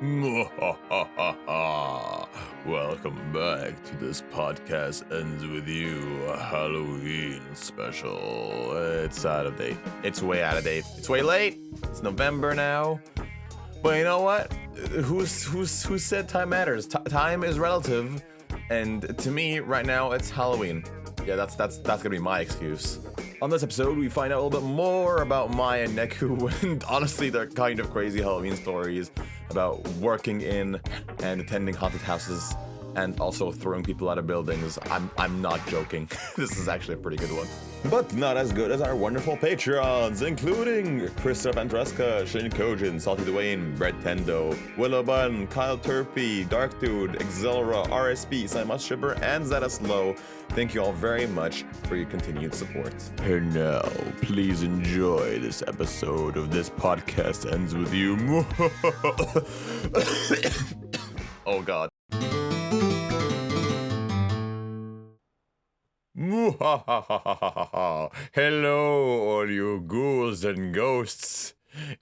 Welcome back to this podcast ends with you Halloween special. It's out of date. It's way out of date. It's way late. It's November now. But you know what? Who said time matters? Time is relative, and to me right now it's Halloween. Yeah, that's gonna be my excuse. On this episode, we find out a little bit more about Maya and NEKU, and honestly, they're kind of crazy Halloween stories about working in and attending haunted houses, and also throwing people out of buildings. I'm not joking. This is actually a pretty good one. But not as good as our wonderful Patreons, including Christoph Andreska, Shane Kojin, Salty Dwayne, Brett Tendo, Willow Bun, Kyle Turpy, Dark Dude, Exilra, RSP, Simon Shipper, and Zeta Slow. Thank you all very much for your continued support. And now, please enjoy this episode of This Podcast Ends With You. Oh God. Hello, all you ghouls and ghosts.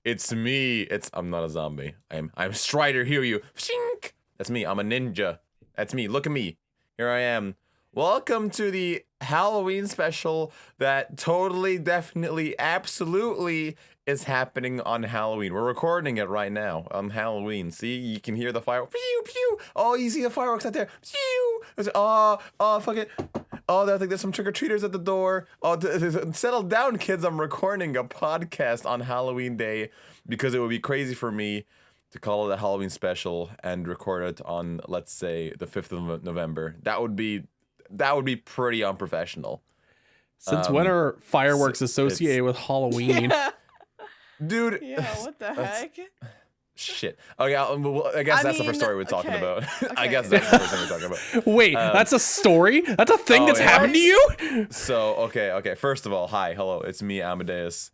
It's me. I'm not a zombie. I'm Strider. Hear you? Shink. That's me. I'm a ninja. That's me. Look at me. Here I am. Welcome to the Halloween special that totally, definitely, absolutely is happening on Halloween. We're recording it right now on Halloween. See, you can hear the fireworks. Pew, pew. Oh, you see the fireworks out there. Pew. Oh, fuck it. Oh, I think there's some trick-or-treaters at the door. Oh, settle down, kids. I'm recording a podcast on Halloween day because it would be crazy for me to call it a Halloween special and record it on, let's say, the 5th of November. That would be pretty unprofessional. Since when are fireworks associated with Halloween? Yeah. Dude. Yeah, what the heck? Shit. Okay, I guess that's the first story we're talking about. I Okay. guess that's the first thing we're talking about. Wait, that's a story? That's a thing that's yeah. happened to you? So, okay. First of all, hi, hello, it's me, Amadeus.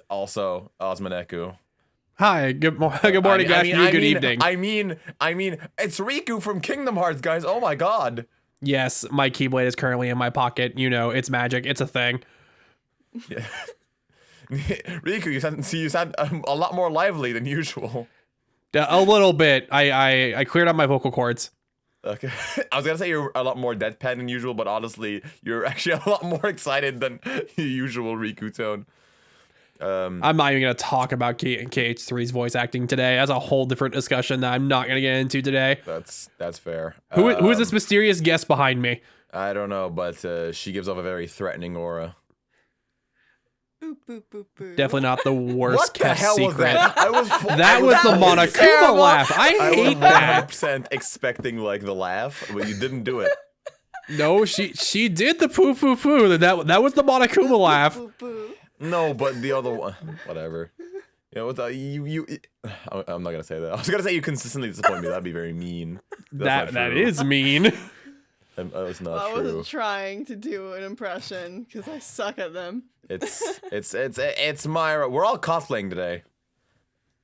Also, NEKU. Hi, good morning, good afternoon, good evening. I mean, it's Riku from Kingdom Hearts, guys. Oh my God. Yes, my Keyblade is currently in my pocket. You know, it's magic. It's a thing. Yeah. Riku, you sound a lot more lively than usual. A little bit. I cleared out my vocal cords. Okay. I was gonna say you're a lot more deadpan than usual, but honestly, you're actually a lot more excited than your usual Riku tone. I'm not even going to talk about KH3's voice acting today. That's a whole different discussion that I'm not going to get into today. That's fair. Who is this mysterious guest behind me? I don't know, but she gives off a very threatening aura. Boop, boop, boop, boop. Definitely not the worst What the kept hell secret. was that? That was the Monokuma terrible. laugh. I hate that. 100% expecting like the laugh, but you didn't do it. No, she did the poo poo poo. That was the Monokuma laugh. Boop, boop. No, but the other one, whatever. You know what? I'm not gonna say that. I was gonna say you consistently disappoint me. That'd be very mean. That's not That true. is mean. That's not I true. wasn't trying to do an impression because I suck at them. It's Myra. We're all cosplaying today.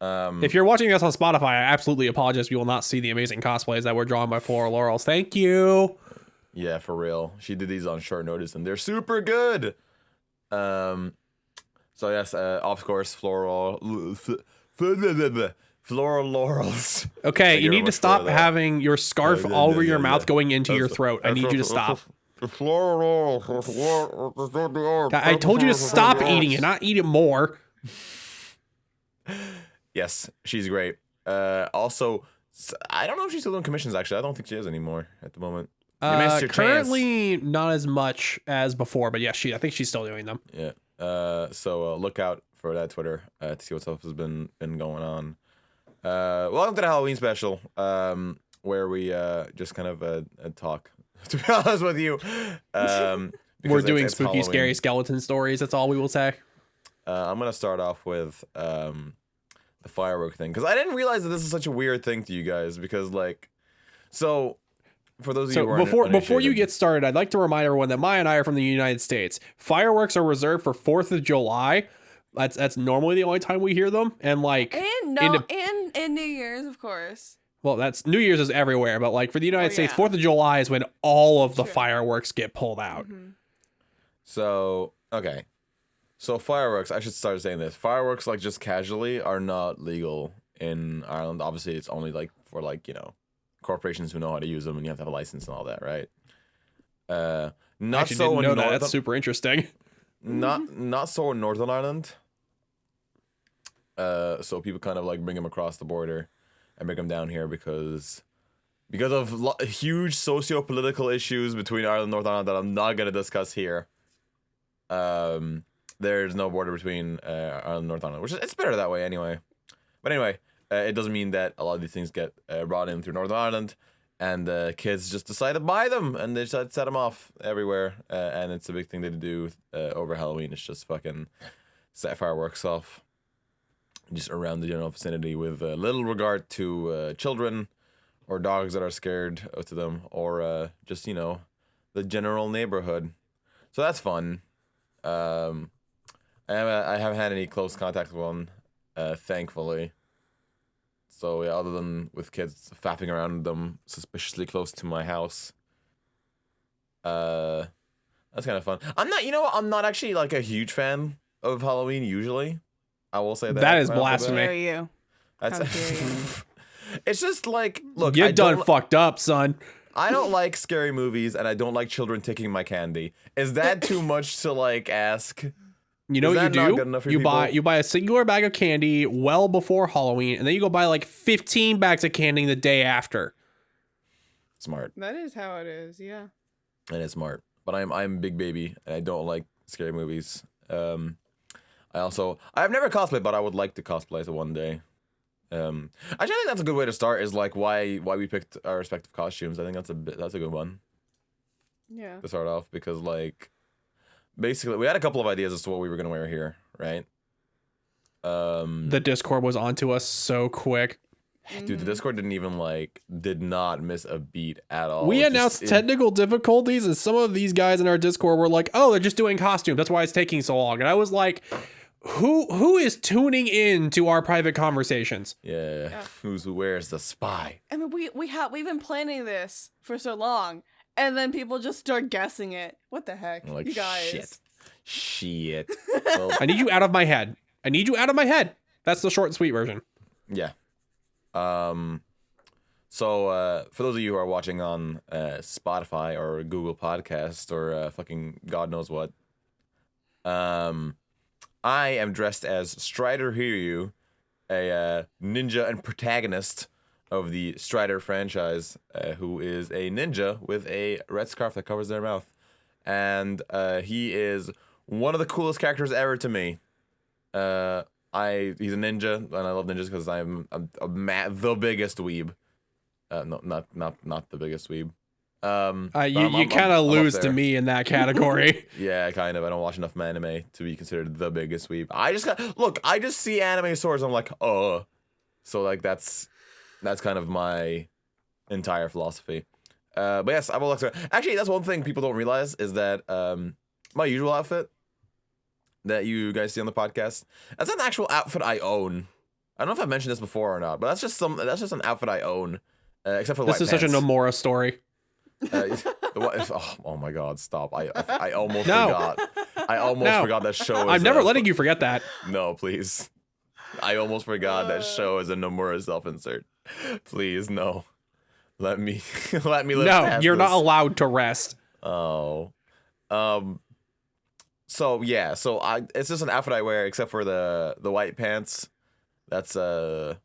If you're watching us on Spotify, I absolutely apologize. You will not see the amazing cosplays that were drawn by Floral Laurels. Thank you. Yeah, for real. She did these on short notice, and they're super good. So yes, of course, Floral Laurels. Okay, Thank you very need to much stop for that. having your scarf all over your mouth going into your That's- throat. I need you to stop. Floral. I told you to stop eating it, not eat it more. Yes, she's great. Also, I don't know if she's still doing commissions, actually. I don't think she is anymore at the moment. You missed your chance. Currently, not as much as before, but yeah, I think she's still doing them. Yeah. So look out for that Twitter to see what stuff has been going on. Welcome to the Halloween special, where we just kind of talk. To be honest with you, We're doing it's spooky, Halloween. scary skeleton stories. That's all we will say. I'm gonna start off with the firework thing because I didn't realize that this is such a weird thing to you guys because so. For those of you who are Before you get started, I'd like to remind everyone that Maya and I are from the United States. Fireworks are reserved for 4th of July. That's normally the only time we hear them. And And New Year's, of course. well, that's New Year's is everywhere, but like for the United States, yeah. 4th of July is when all of the True. fireworks get pulled out. Mhm. So fireworks. I should start saying this. Fireworks, like just casually, are not legal in Ireland. Obviously, it's only like for like corporations who know how to use them, and you have to have a license and all that, right? I Not actually so didn't in know that. Northern, That's super interesting. not so in Northern Ireland. So people kind of like bring them across the border and bring them down here because of huge socio-political issues between Ireland and Northern Ireland that I'm not gonna discuss here. There's no border between Ireland and Northern Ireland, which it's better that way anyway. But anyway, it doesn't mean that a lot of these things get brought in through Northern Ireland, and kids just decide to buy them, and they decide to set them off everywhere, and it's a big thing they do over Halloween. It's just fucking set fireworks off just around the general vicinity with little regard to children or dogs that are scared to them, or just the general neighborhood. So that's fun. I haven't had any close contact with one, thankfully. So yeah, other than with kids faffing around them suspiciously close to my house. That's kind of fun. I'm not actually like a huge fan of Halloween usually. I will say that. That is How blasphemy. dare you? That's How dare you? It's just like, look, You're I don't done fucked up, son. I don't like scary movies, and I don't like children taking my candy. Is that too much to like ask? You know Is what you that not do? good enough for You people? buy a singular bag of candy well before Halloween, and then you go buy like 15 bags of candy the day after. Smart. That is how it is. Yeah. And it's smart. But I'm big baby, and I don't like scary movies. I've never cosplayed, but I would like to cosplay so one day. Actually, I think that's a good way to start. Is like why we picked our respective costumes. I think that's a good one Yeah. to start off, because like basically we had a couple of ideas as to what we were gonna wear here, right? The Discord was onto us so quick. Dude, the Discord did not miss a beat at all. We announced technical difficulties, and some of these guys in our Discord were like, "Oh, they're just doing costumes. That's why it's taking so long." And I was like, "Who is tuning in to our private conversations?" Yeah. Where's the spy? I mean, we've been planning this for so long, and then people just start guessing it. What the heck, I'm like, you guys? Shit. Well, I need you out of my head. I need you out of my head. That's the short and sweet version. yeah. So for those of you who are watching on Spotify or Google Podcast or fucking God knows what, I am dressed as Strider Hiryu, a ninja and protagonist of the Strider franchise, who is a ninja with a red scarf that covers their mouth, and he is one of the coolest characters ever to me. He's a ninja, and I love ninjas because I'm the biggest weeb. No, not the biggest weeb. You kind of lose to me in that category. Yeah, kind of. I don't watch enough anime to be considered the biggest weeb. I just see anime swords. I'm like, oh, so like that's kind of my entire philosophy. But yes, I'm a Luxor. Actually, that's one thing people don't realize is that my usual outfit that you guys see on the podcast, that's an actual outfit I own. I don't know if I've mentioned this before or not, but that's just an outfit I own. Except for the This white is such a pants. Nomura story. Oh my God! Stop! I almost No. forgot. I almost forgot that show. I'm never letting you forget that. No, please. I almost forgot that show is a Nomura self-insert. Please, no. Let me live. No, past you're not this. allowed to rest. Oh. So yeah. It's just an outfit I wear, except for the white pants. That's a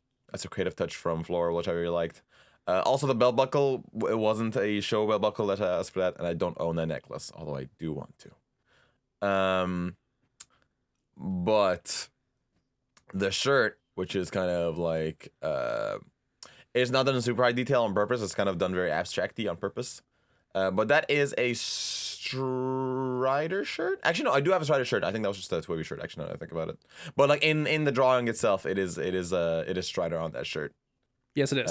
creative touch from Flora, which I really liked. Also, the belt buckle, it wasn't a show belt buckle that I asked for that, and I don't own that necklace, although I do want to. But the shirt, which is kind of like, it's not done in super high detail on purpose. It's kind of done very abstracty on purpose. But that is a Strider shirt. Actually, no, I do have a Strider shirt. I think that was just a TPEWY shirt. Actually, now that I think about it. But like in the drawing itself, it is Strider on that shirt. Yes, it is.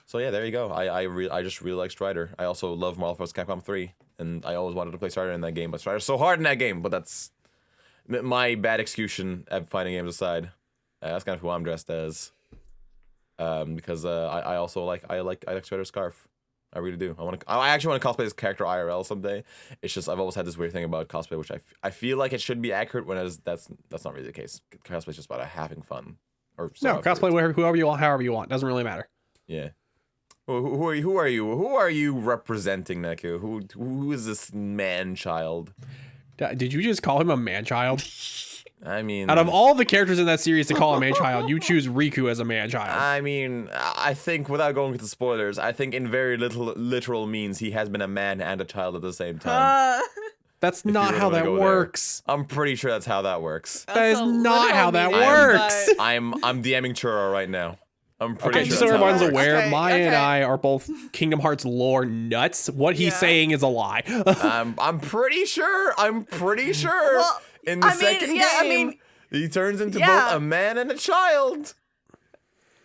So yeah, there you go. I just really like Strider. I also love Marvel vs. Capcom 3, and I always wanted to play Strider in that game, but Strider's so hard in that game. But that's my bad execution at fighting games aside. That's kind of who I'm dressed as. Because I also like Strider's scarf. I really do. I actually want to cosplay this character IRL someday. It's just I've always had this weird thing about cosplay, which I feel like it should be accurate, when that's not really the case. Cosplay is just about having fun. Or No, Sora cosplay fruit. whoever you want, however you want. Doesn't really matter. Yeah. Who are you? Who are you? Who are you representing, Neku? Who is this man child? Did you just call him a man-child? I mean, Out of all the characters in that series to call a man-child, you choose Riku as a man-child. I mean, I think without going into spoilers, I think in very literal means he has been a man and a child at the same time. That's you not really how wanna that go there. works. I'm pretty sure that's how that works. That is That's a not literal how that meaning, works. but- I'm DMing Churro right now. I'm pretty Okay, sure just so that's how everyone's that works. aware, Okay, Maya and okay. I are both Kingdom Hearts lore nuts. What he's Yeah. saying is a lie. I'm pretty sure. Well, in the I mean, second yeah, I game, mean, he turns into yeah. both a man and a child.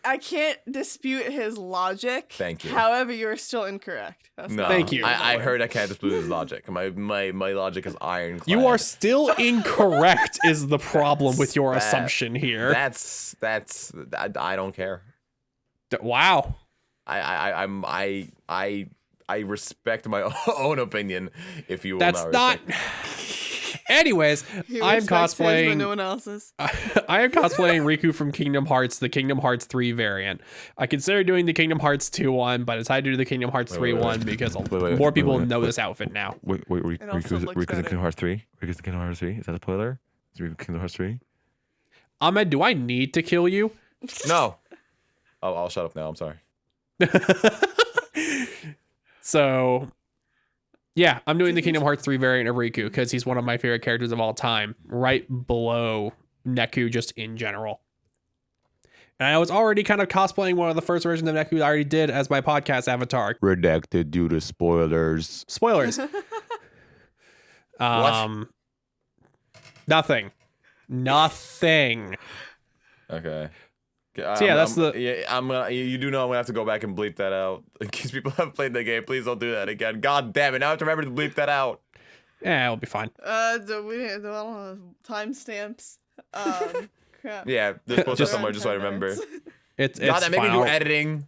I can't dispute his logic. Thank you. However, you're still incorrect. That's No, not Thank you. I heard I can't dispute his logic. My logic is ironclad. You are still incorrect is the problem with your assumption here. That's I don't care. Wow. I respect my own opinion. If you will That's not. not. Anyways, He I'm respects his, but cosplaying. no one else's. I am cosplaying Riku from Kingdom Hearts, the Kingdom Hearts 3 variant. I considered doing the Kingdom Hearts 2 one, but I decided to do the Kingdom Hearts 3 wait, one because wait, more people wait, know wait. this outfit now. Wait, It also looks Riku's in better. Kingdom Hearts 3? Riku's in Kingdom Hearts 3? Is that a spoiler? Is Riku Kingdom Hearts 3? Ahmed, do I need to kill you? No. Oh, I'll shut up now. I'm sorry. So, yeah, I'm doing the Kingdom Hearts 3 variant of Riku because he's one of my favorite characters of all time, right below Neku just in general. And I was already kind of cosplaying one of the first versions of Neku I already did as my podcast avatar. Redacted due to spoilers. Spoilers. Nothing. Okay. I'm gonna. You do know I'm gonna have to go back and bleep that out in case people have played the game. Please don't do that again. God damn it! Now I have to remember to bleep that out. Yeah, it'll be fine. Do we don't have timestamps? Crap. Yeah, they're supposed to Just- somewhere just so I remember. It's God, that make me fine. do editing.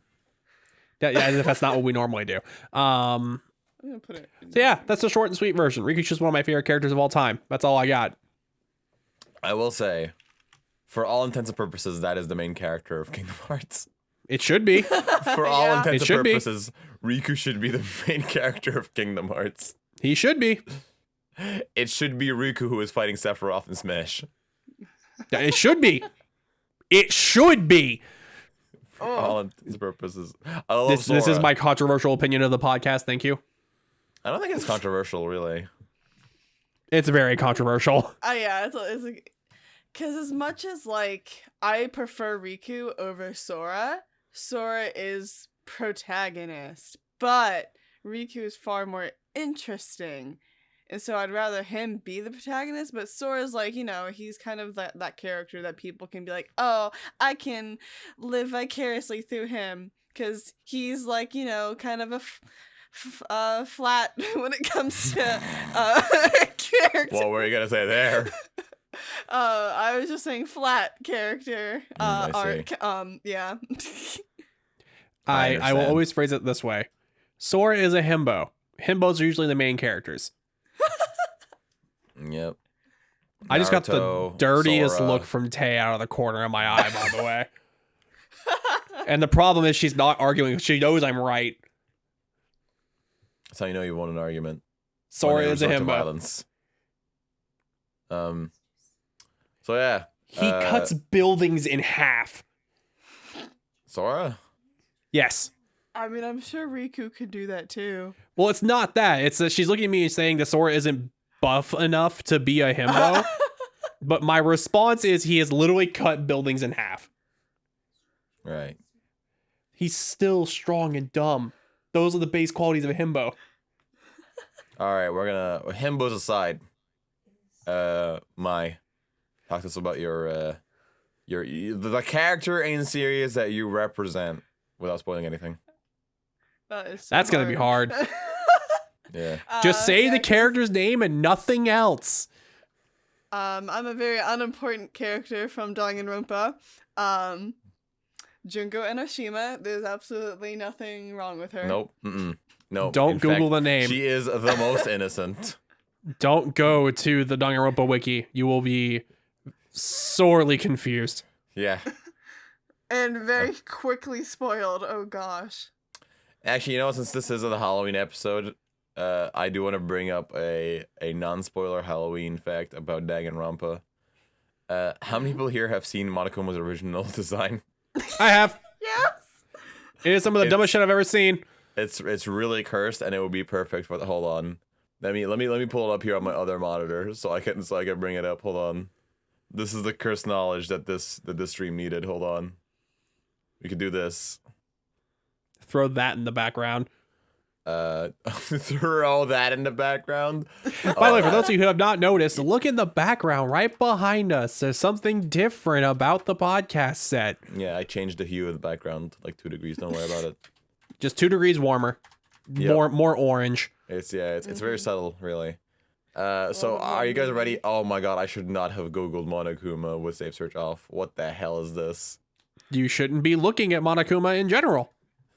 Yeah, as if that's not what we normally do. I'm gonna put it. So yeah, that's the short and sweet version. Riku's just one of my favorite characters of all time. That's all I got. I will say, for all intents and purposes, that is the main character of Kingdom Hearts. It should be. For all Yeah. intents It and should be. purposes, Riku should be the main character of Kingdom Hearts. He should be. It should be Riku who is fighting Sephiroth in Smash. Yeah, it should be. It should be. For all intents and purposes. I love This is Sora. my controversial opinion of the podcast. Thank you. I don't think it's controversial, really. It's very controversial. Yeah, it's like, because as much as like I prefer Riku over Sora, Sora is protagonist, but Riku is far more interesting. And so I'd rather him be the protagonist, but Sora's like, he's kind of that character that people can be like, oh, I can live vicariously through him because he's like, kind of a flat when it comes to character. What were you gonna say there? I was just saying flat character. I Arc. Yeah. I will understand. always phrase it this way. Sora is a himbo. Himbos are usually the main characters. Yep. I just got the Naruto, dirtiest Sora. look from Tay out of the corner of my eye, by the way. And the problem is she's not arguing. She knows I'm right. That's how you know you won an argument. Sora When they is a resort to himbo. violence. So yeah. He cuts buildings in half. Sora? Yes. I mean, I'm sure Riku could do that too. Well, it's not that. It's that she's looking at me and saying that Sora isn't buff enough to be a himbo. But my response is he has literally cut buildings in half. Right. He's still strong and dumb. Those are the base qualities of a himbo. All right, we're gonna himbos aside. Talk to us about your the character in series that you represent without spoiling anything. That's gonna be hard. Yeah. Just say yeah, the character's name and nothing else. I'm a very unimportant character from Danganronpa. Junko Enoshima. There's absolutely nothing wrong with her. Nope. Mm-mm. Nope. Don't In Google fact, the name. She is the most innocent. Don't go to the Danganronpa wiki. You will be sorely confused. Yeah. and very quickly spoiled. Oh gosh. Actually, you know, since this is the Halloween episode, I do want to bring up a non-spoiler Halloween fact about Danganronpa. How many people here have seen Monokuma's original design? I have. Yes. It is some of the dumbest shit I've ever seen. It's really cursed, and it would be perfect for the. Hold on, let me pull it up here on my other monitor so I can bring it up. Hold on, this is the cursed knowledge that this stream needed. Hold on, we could do this. Throw that in the background. Throw that in the background. By the way, for those of you who have not noticed, look in the background right behind us. There's something different about the podcast set. Yeah, I changed the hue of the background like 2 degrees. Don't worry about it. Just 2 degrees warmer. Yep. More orange. It's very subtle, really. So are you guys ready? Oh my god, I should not have Googled Monokuma with safe search off. What the hell is this? You shouldn't be looking at Monokuma in general.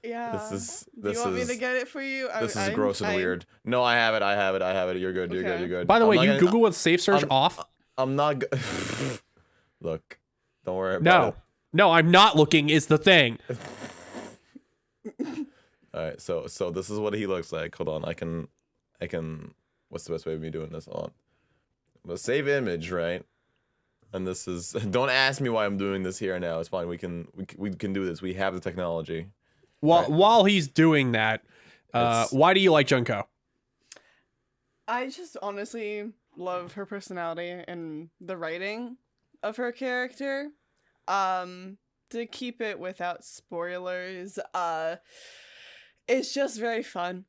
Yeah. This Do you want me to get it for you? This is gross and weird. No, I have it. You're good. You're good. By the way, I'm you not Google with safe search off? I'm not Look, don't worry about it. No, I'm not looking is the thing. Alright, so this is what he looks like. Hold on, I can what's the best way of me doing this? Hold on. But save image, right? And this is don't ask me why I'm doing this here now. It's fine. We can do this. We have the technology. While he's doing that, why do you like Junko? I just honestly love her personality and the writing of her character. To keep it without spoilers, it's just very fun.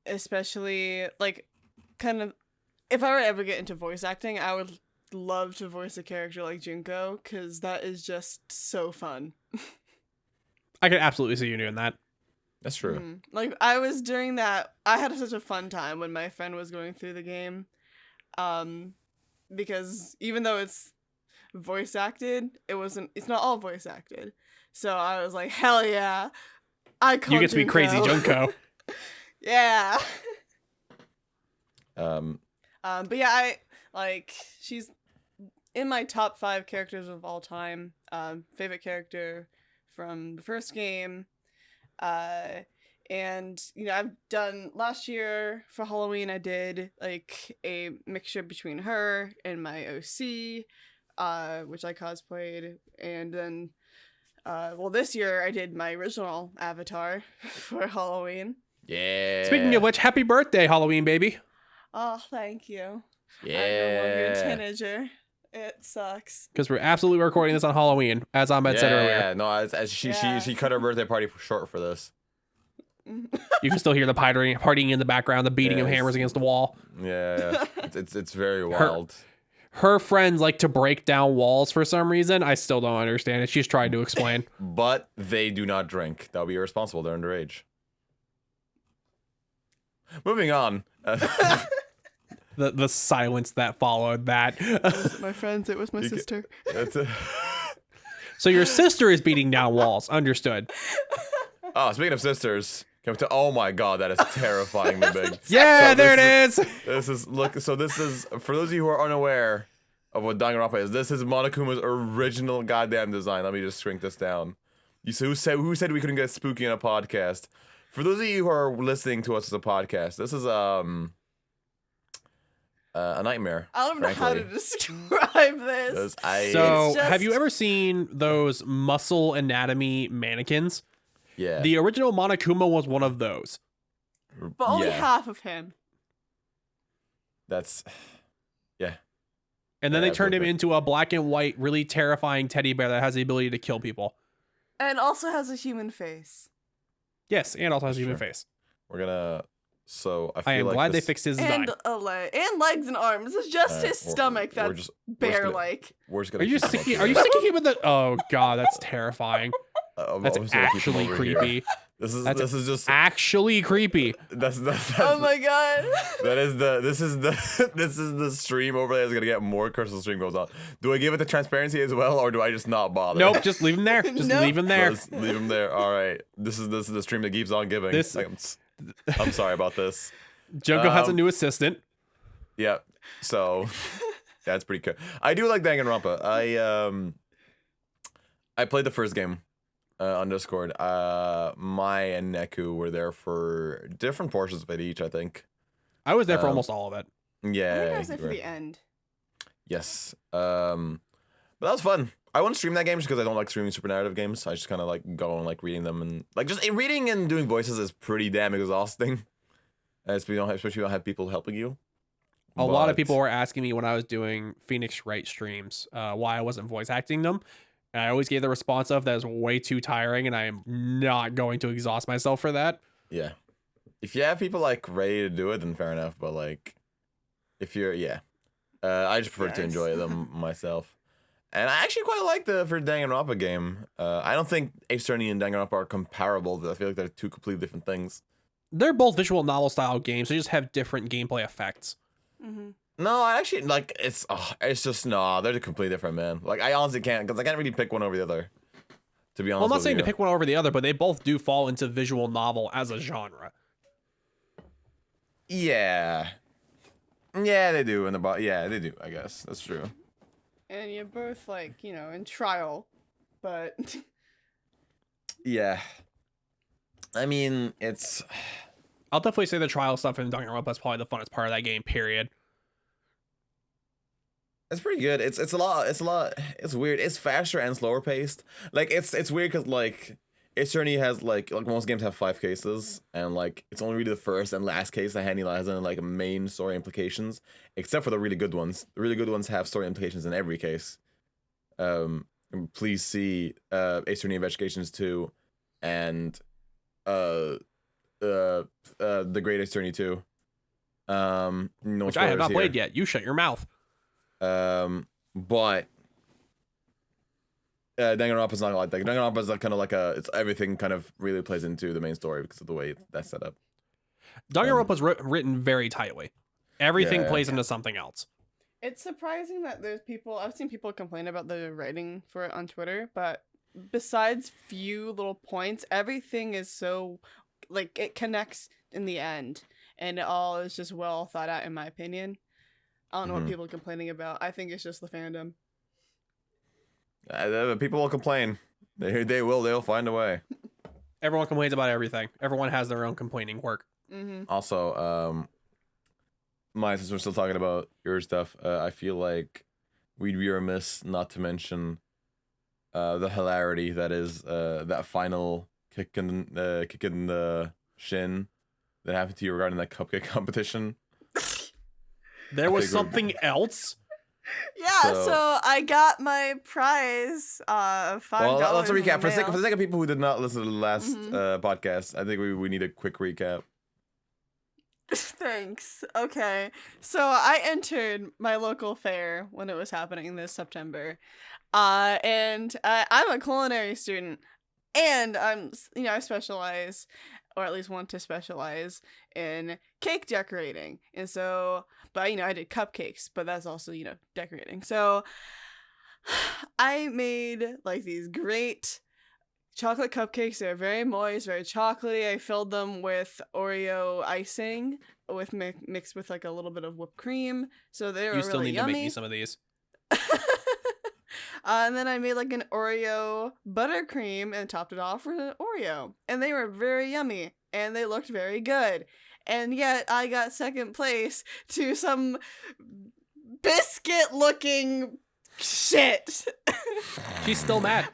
Especially like kind of if I were to ever get into voice acting, I would love to voice a character like Junko because that is just so fun. I could absolutely see you doing that. That's true. Like I was doing that. I had such a fun time when my friend was going through the game, because even though it's voice acted, it's not all voice acted. So I was like, hell yeah, you get to be crazy Junko. Yeah. But yeah, she's in my top 5 characters of all time. Favorite character from the first game. And I've done last year for Halloween, I did like a mixture between her and my OC, which I cosplayed, and then this year I did my original avatar for Halloween. Yeah. Speaking of which, happy birthday, Halloween baby. Oh, thank you. Yeah. I'm no longer a teenager. It sucks. Because we're absolutely recording this on Halloween, as Ahmed said earlier. Yeah, no, as she cut her birthday party short for this. You can still hear the partying in the background, the beating of hammers against the wall. Yeah. It's very wild. Her friends like to break down walls for some reason. I still don't understand it. She's tried to explain. But they do not drink. That would be irresponsible. They're underage. Moving on. The silence that followed that. My friends, it was my sister. So your sister is beating down walls. Understood. Oh, speaking of sisters, oh my god, that is terrifying me big. Yeah, so there it is. This is for those of you who are unaware of what Danganronpa is. This is Monokuma's original goddamn design. Let me just shrink this down. Who said we couldn't get spooky in a podcast? For those of you who are listening to us as a podcast, this is a nightmare. I don't know how to describe this. Have you ever seen those muscle anatomy mannequins? Yeah. The original Monokuma was one of those. But only half of him. That's... Yeah. And then they turned him into a black and white, really terrifying teddy bear that has the ability to kill people. And also has a human face. Yes, and also has a human face. We're gonna... I am glad they fixed his design. And legs and arms. It's just his stomach that's bear-like. Are you sticking him with the... Oh, God, that's terrifing. That's actually creepy. This is just actually creepy. That's oh my god. This is the stream overlay that's gonna get more Crystal Stream goes on. Do I give it the transparency as well, or do I just not bother? Nope, just leave him there. Leave him there. Just leave him there. All right. This is the stream that keeps on giving. I'm sorry about this. Junko has a new assistant. Yeah. So that's pretty cool. I do like Danganronpa. I played the first game on Discord. My and Neku were there for different portions of it each, I think. I was there for almost all of it. Yeah. I think I was there you for were. the end. Yes. But that was fun. I wouldn't stream that game just because I don't like streaming super narrative games. I just kind of like go and like reading them, and like just reading and doing voices is pretty damn exhausting. Especially if you don't have people helping you. A lot of people were asking me when I was doing Phoenix Wright streams why I wasn't voice acting them. And I always gave the response of that is way too tiring and I am not going to exhaust myself for that. Yeah. If you have people like ready to do it, then fair enough. But like, if you're, I just prefer to enjoy them myself. And I actually quite like the for Danganronpa game. I don't think Ace Attorney and Danganronpa are comparable. I feel like they're two completely different things. They're both visual novel style games. They just have different gameplay effects. Mm-hmm. No, I actually like it's just no, they're completely different, man. Like I honestly can't because I can't really pick one over the other. To be honest, Well, I'm not with saying you. to pick one over the other, but they both do fall into visual novel as a genre. Yeah, they do in the yeah, they do. I guess that's true. And you're both like, you know, in trial, but Yeah, I mean it's. I'll definitely say the trial stuff in Danganronpa is probably the funnest part of that game, period. It's pretty good. It's a lot. It's weird. It's faster and slower paced. Like it's weird because like Ace Attorney has like most games have 5 cases, and like it's only really the first and last case that has any like main story implications, except for the really good ones. The really good ones have story implications in every case. Please see Ace Attorney Investigations 2 and the Great Ace Attorney 2. No Which I have not spoilers played here. yet. You shut your mouth. But Danganronpa is not like that. Danganronpa is like kind of like it's everything kind of really plays into the main story because of the way that's set up. Danganronpa's written very tightly. Everything Yeah. plays into something else. it's surprising that there's people. I've seen people complain about the writing for it on Twitter, but besides few little points, everything is so like it connects in the end, and it all is just well thought out, in my opinion. I don't know Mhm. what people are complaining about. I think it's just the fandom. People will complain. They'll find a way. Everyone complains about everything. Everyone has their own complaining quirk. Mm-hmm. Also, since we're still talking about your stuff, I feel like we'd be remiss not to mention the hilarity that is that final kick in the shin that happened to you regarding that cupcake competition. There I was figured- something else? Yeah, So- so I got my prize of $5. Well, let's in the recap for mail. the sake of people who did not listen to the last Mhm. podcast. I think we need a quick recap. Thanks. Okay. So I entered my local fair when it was happening this September. And I'm a culinary student, and I specialize, or at least want to specialize in cake decorating. And so, but I did cupcakes, but that's also, decorating. So I made like these great chocolate cupcakes. They're very moist, very chocolatey. I filled them with Oreo icing with mixed with like a little bit of whipped cream. So they were You still really need yummy. to make me some of these. And then I made like an Oreo buttercream and topped it off with an Oreo. And they were very yummy and they looked very good. And yet I got second place to some biscuit looking shit. She's still mad.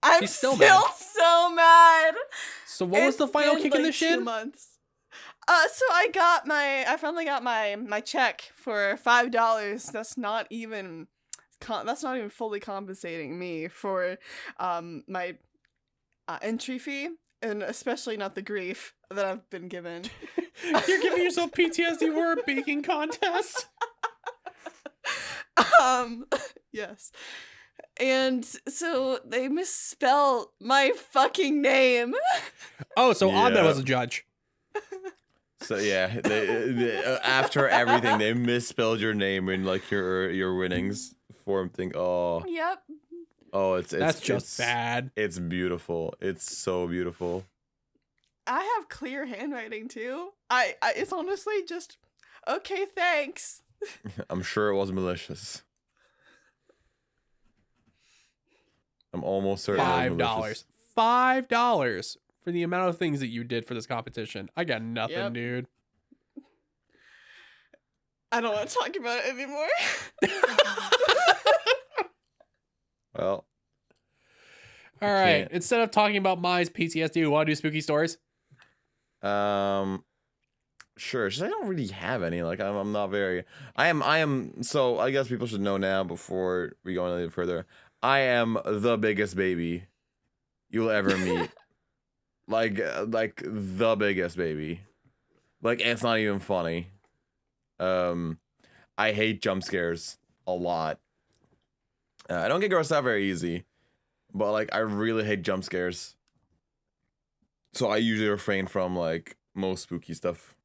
I'm She's still still mad. so mad. So what was the It's final been, kick in the like, 2 shin? months. So I finally got my check for $5. That's not even fully compensating me for my entry fee, and especially not the grief that I've been given. You're giving yourself PTSD for a baking contest? Yes. And so they misspelled my fucking name. Oh, so Ahmed Yeah. was a judge. So yeah, after everything, they misspelled your name in like your winnings form thing. Oh, Yep. That's just bad. It's beautiful. It's so beautiful. I have clear handwriting too. I it's honestly just okay, thanks. I'm sure it was malicious. I'm almost certain. it was malicious. $5 for the amount of things that you did for this competition. I got nothing, Yep. dude. I don't want to talk about it anymore. Well, All right. can't. Instead of talking about Mai's PTSD, we want to do spooky stories. sure. Just I don't really have any. Like I'm not very. I am. So I guess people should know now before we go any further. I am the biggest baby you'll ever meet. like the biggest baby. Like it's not even funny. I hate jump scares a lot. I don't get grossed out very easy, but like I really hate jump scares. So I usually refrain from like most spooky stuff.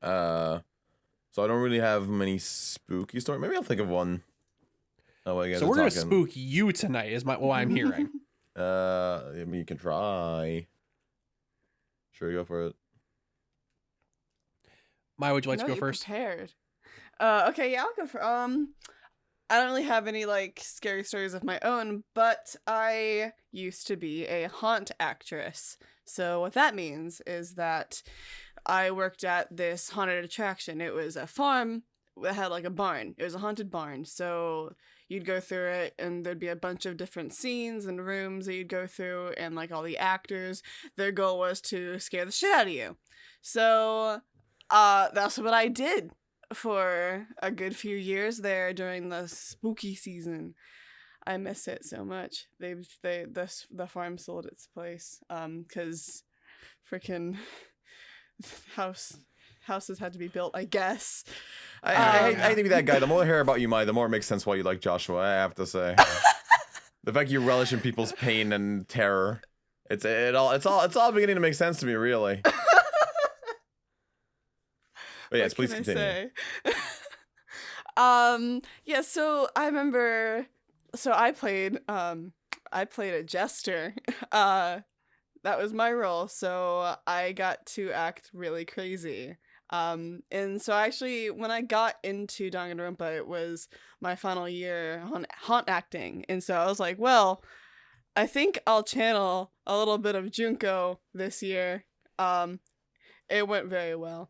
So I don't really have many spooky stories. Maybe I'll think of one. Oh, I guess So we're going to spook you tonight is what I'm hearing. I mean, you can try. Sure, go for it. Mai, would you like No, to go you first? Prepared. Okay, yeah, I'll go for. I don't really have any like scary stories of my own, but I used to be a haunt actress. So what that means is that I worked at this haunted attraction. It was a farm that had like a barn. It was a haunted barn. So you'd go through it and there'd be a bunch of different scenes and rooms that you'd go through, and like all the actors, their goal was to scare the shit out of you. So that's what I did for a good few years there during the spooky season. I miss it so much. The farm sold its place because freaking houses had to be built, I guess. I hate to be that guy. The more I hear about you, Mai, the more it makes sense why you like Joshua, I have to say. The fact you relish in people's pain and terror. It's all beginning to make sense to me, really. But yes, please continue. Yeah, so I remember, so I played a jester. That was my role, so I got to act really crazy. And so actually, when I got into Danganronpa, it was my final year on haunt acting, and so I was like, well, I think I'll channel a little bit of Junko this year. It went very well.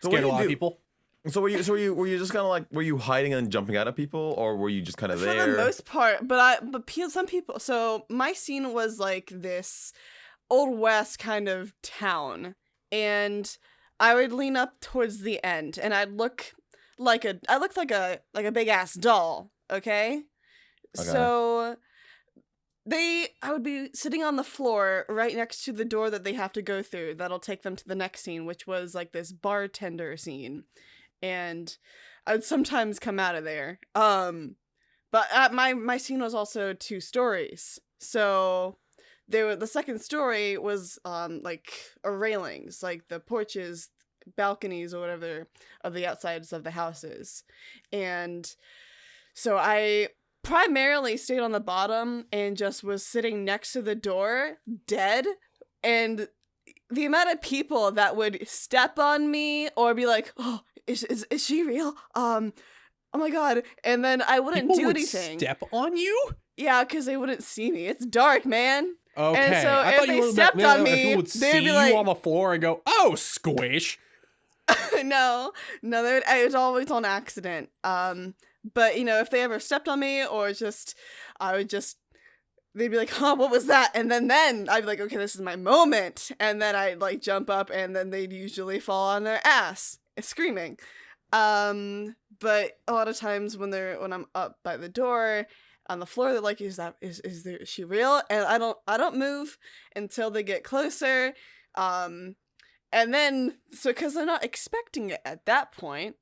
So Scared a what lot do of you do? people. So were you just kind of like, were you hiding and jumping out at people, or were you just kind of there? For the most part, but some people. So my scene was like this old west kind of town, and I would lean up towards the end, and I looked like a big ass doll. Okay. So I would be sitting on the floor right next to the door that they have to go through. That'll take them to the next scene, which was like this bartender scene. And I would sometimes come out of there. But my scene was also 2 stories. So the second story was like a railings, like the porches, balconies, or whatever of the outsides of the houses. And so I primarily stayed on the bottom and just was sitting next to the door, dead. And the amount of people that would step on me or be like, oh, is she real? Oh my god. And then I wouldn't People do would anything. Step on you? Yeah, because they wouldn't see me. It's dark, man. Okay. And so I if thought they you were stepped on me, people would they'd see be you like, on the floor and go, "Oh, squish." no, it was always on accident. But you know, if they ever stepped on me or they'd be like, "Huh, what was that?" And then I'd be like, "Okay, this is my moment." And then I'd like jump up, and then they'd usually fall on their ass, screaming. But a lot of times when I'm up by the door on the floor, they're like, is she real? And I don't move until they get closer. And then, so because they're not expecting it at that point,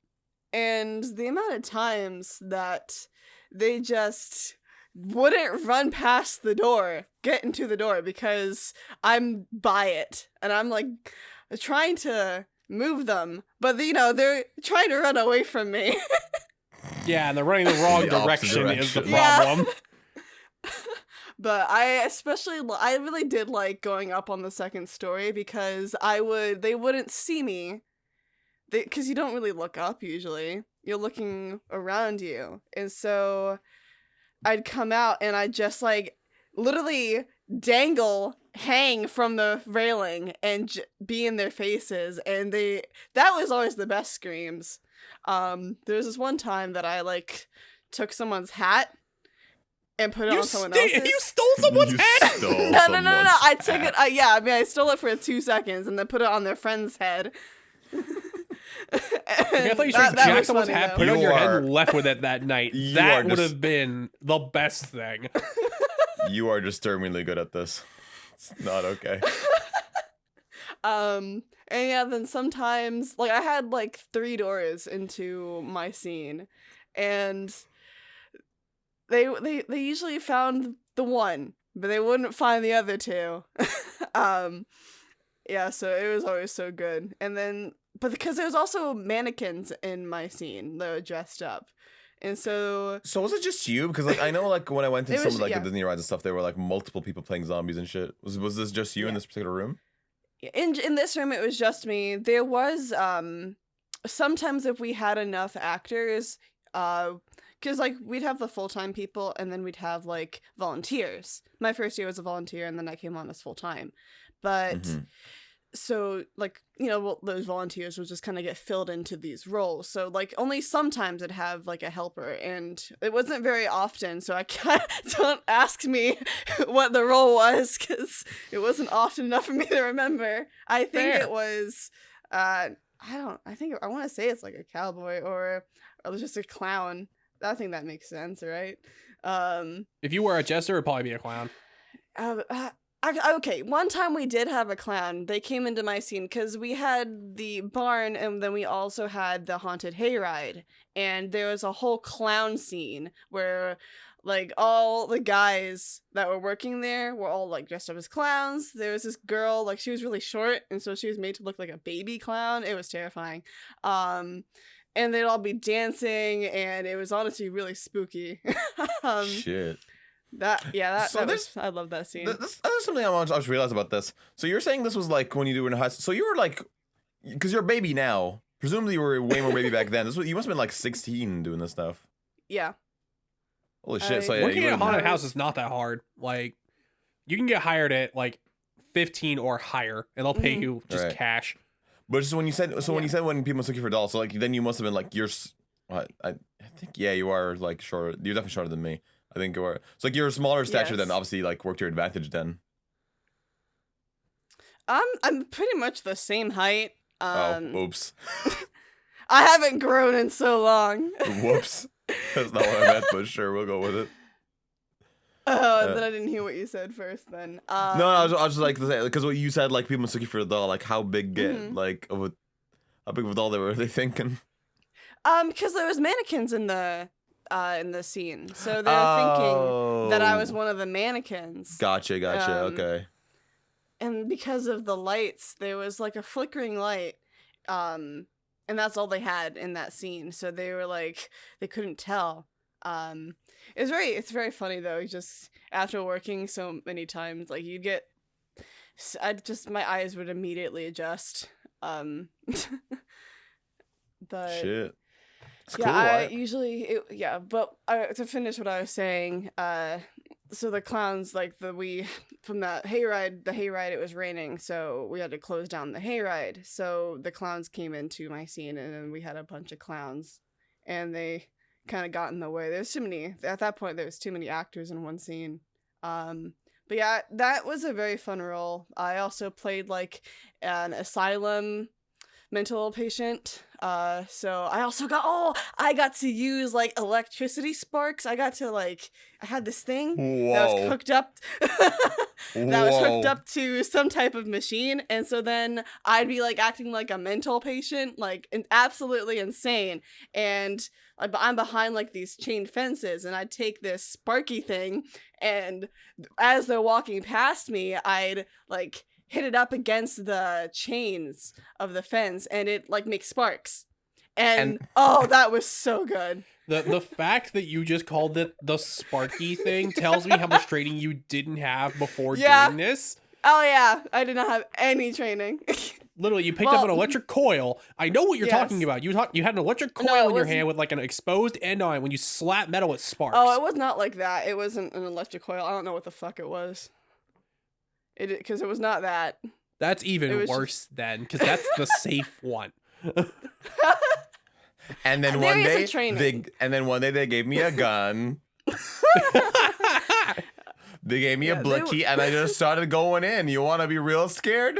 and the amount of times that they just wouldn't run past the door, get into the door, because I'm by it, and I'm like trying to move them, but you know, they're trying to run away from me. Yeah, and they're running the wrong The opposite direction is the direction. problem. But I really did like going up on the second story because they wouldn't see me. Because you don't really look up usually. You're looking around you. And so I'd come out and I'd just like literally hang from the railing and be in their faces, and that was always the best screams. There was this one time that I like took someone's hat and put it on someone else's. You stole someone's hat? No. I took it. I stole it for 2 seconds and then put it on their friend's head. I thought you should jack someone's hat, put it on your head, and left with it that night. That would have been the best thing. You are disturbingly good at this. It's not okay. And yeah, then sometimes like I had like 3 doors into my scene, and they usually found the one, but they wouldn't find the other 2. Yeah, so it was always so good. And then, but because there was also mannequins in my scene that were dressed up. And so was it just you? Because like I know like when I went to some of like yeah. the Disney rides and stuff, there were like multiple people playing zombies and shit. Was this just you in this particular room? in this room it was just me. There was sometimes if we had enough actors, because like we'd have the full-time people and then we'd have like volunteers. My first year was a volunteer and then I came on as full-time. But so like, you know, well, those volunteers would just kind of get filled into these roles. So like only sometimes I'd have like a helper, and it wasn't very often. So I can't, don't ask me what the role was, because it wasn't often enough for me to remember. I think it was, I want to say it's like a cowboy or just a clown. I think that makes sense, right? If you were a jester, it'd probably be a clown. Okay, one time we did have a clown. They came into my scene because we had the barn and then we also had the haunted hayride. And there was a whole clown scene where like all the guys that were working there were all like dressed up as clowns. There was this girl, like she was really short, and so she was made to look like a baby clown. It was terrifying. And they'd all be dancing, and it was honestly really spooky. Shit. I love that scene. There's something I just realized about this. So you're saying this was like when you were in high school. So you were like, because you're a baby now. Presumably you were way more baby back then. You must have been like 16 doing this stuff. Yeah. Holy shit! So working in a haunted house is not that hard. Like, you can get hired at like 15 or higher, and they'll pay you just cash. But just when you said when people took you for dolls, so like then you must have been like I think you are like short. You're definitely shorter than me. I think you are. So like you're a smaller stature, then obviously like worked to your advantage then. I'm pretty much the same height. Oops. I haven't grown in so long. Whoops. That's not what I meant, but sure, we'll go with it. Then I didn't hear what you said first then. No, I was just like, because what you said, like people took you for a doll, like how big how big of a doll were they thinking? Because there was mannequins in the scene, so they were thinking that I was one of the mannequins. Gotcha. Okay. And because of the lights, there was like a flickering light, and that's all they had in that scene. So they were like, they couldn't tell. It's very funny though. Just after working so many times, like my eyes would immediately adjust. But shit. Yeah, but to finish what I was saying, so the clowns, like from the hayride, it was raining, so we had to close down the hayride. So the clowns came into my scene, and then we had a bunch of clowns, and they kind of got in the way. At that point, there was too many actors in one scene. But yeah, that was a very fun role. I also played like an asylum mental patient. So I got to use like electricity sparks. I had this thing that was hooked up to some type of machine, and so then I'd be like acting like a mental patient, like absolutely insane, and I'm behind like these chain fences, and I'd take this sparky thing, and as they're walking past me, I'd like hit it up against the chains of the fence, and it like makes sparks. And that was so good. The fact that you just called it the sparky thing tells me how much training you didn't have before doing this. Oh yeah, I did not have any training. Literally, you picked up an electric coil. I know what you're talking about. You had an electric coil in your hand with like an exposed end on it. When you slap metal, it sparks. Oh, it was not like that. It wasn't an electric coil. I don't know what the fuck it was. Because it was not that. That's even worse then, because that's the safe one. And then one day they gave me a gun. They gave me a blicky, and I just started going in. You want to be real scared?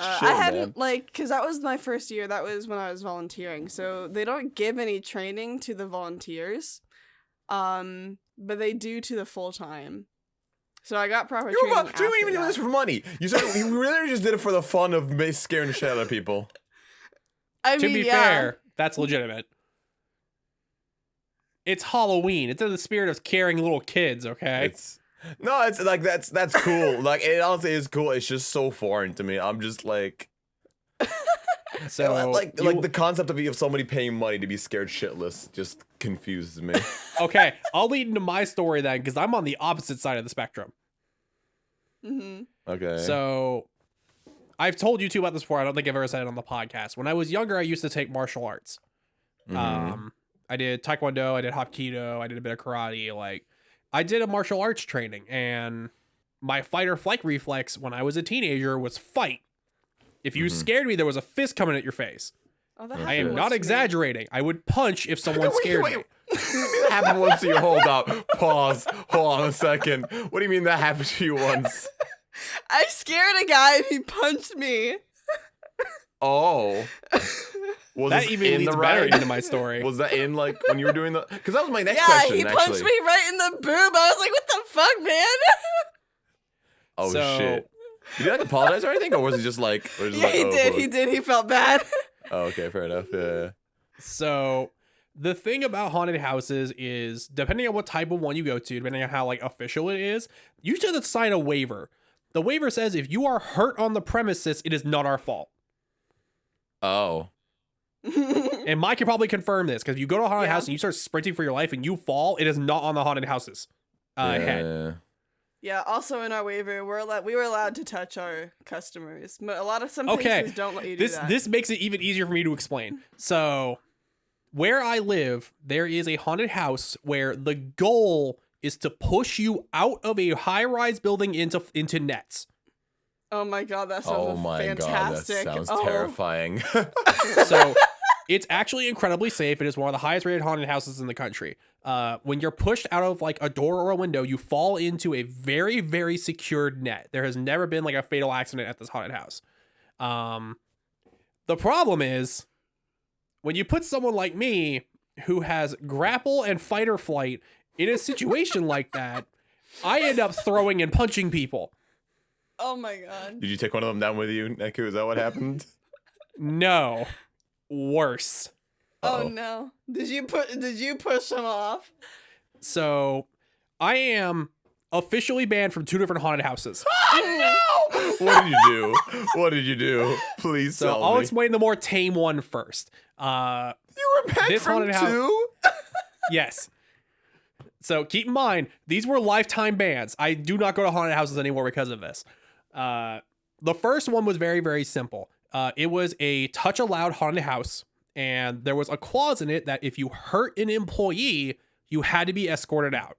I hadn't, because that was my first year. That was when I was volunteering. So they don't give any training to the volunteers, but they do to the full-time. So I got proper training after you even do this for money. You said you really just did it for the fun of scaring the shit out of people. To be fair, that's legitimate. It's Halloween. It's in the spirit of scaring little kids, okay? It's like that's cool. Like it honestly is cool. It's just so foreign to me. I'm just like so like the concept of somebody paying money to be scared shitless just confuses me. Okay, I'll lead into my story then, because I'm on the opposite side of the spectrum. Mm-hmm. Okay. So I've told you two about this before. I don't think I've ever said it on the podcast. When I was younger, I used to take martial arts. Mm-hmm. I did Taekwondo, I did Hapkido, I did a bit of karate. Like, I did a martial arts training, and my fight or flight reflex when I was a teenager was fight. If you scared me, there was a fist coming at your face. Oh, I am not exaggerating. I would punch if someone scared me. That happened once to you. Hold up. Pause. Hold on a second. What do you mean that happened to you once? I scared a guy and he punched me. Oh. Was that even leads better into my story. Was that in like when you were doing the? Because that was my next question. Yeah, he punched me right in the boob. I was like, "What the fuck, man?" Oh shit! Did he like apologize or anything, or was he just like? He did. He did. He felt bad. Oh, okay, fair enough. Yeah. So the thing about haunted houses is, depending on what type of one you go to, depending on how like official it is, you should have to sign a waiver. The waiver says if you are hurt on the premises, it is not our fault. Oh. And Mike can probably confirm this, because if you go to a haunted house and you start sprinting for your life and you fall, it is not on the haunted house's head. Yeah. Also, in our waiver, we were allowed to touch our customers. Some places don't let you do that. This makes it even easier for me to explain. So, where I live, there is a haunted house where the goal is to push you out of a high-rise building into nets. Oh my god, that sounds fantastic. God, that sounds terrifying. So it's actually incredibly safe. It is one of the highest rated haunted houses in the country. When you're pushed out of like a door or a window, you fall into a very, very secured net. There has never been like a fatal accident at this haunted house. The problem is when you put someone like me who has grapple and fight or flight in a situation like that, I end up throwing and punching people. Oh my god. Did you take one of them down with you, Neku? Is that what happened? No. Worse. Oh no. Did you push him off? So, I am officially banned from 2 different haunted houses. Oh, no! What did you do? Please tell me. I'll explain the more tame one first. You were banned from 2? Yes. So keep in mind, these were lifetime bans. I do not go to haunted houses anymore because of this. The first one was very, very simple. It was a touch allowed haunted house, and there was a clause in it that if you hurt an employee, you had to be escorted out.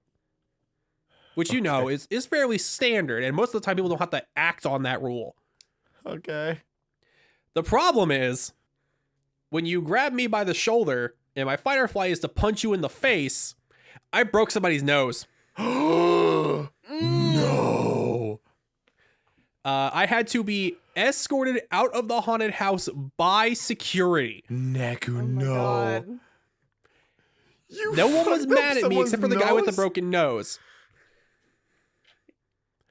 Which, you know, is fairly standard, and most of the time people don't have to act on that rule. Okay. The problem is, when you grab me by the shoulder, and my fight or flight is to punch you in the face, I broke somebody's nose. No. I had to be escorted out of the haunted house by security. Neku, no. No one was mad at me except for the guy with the broken nose.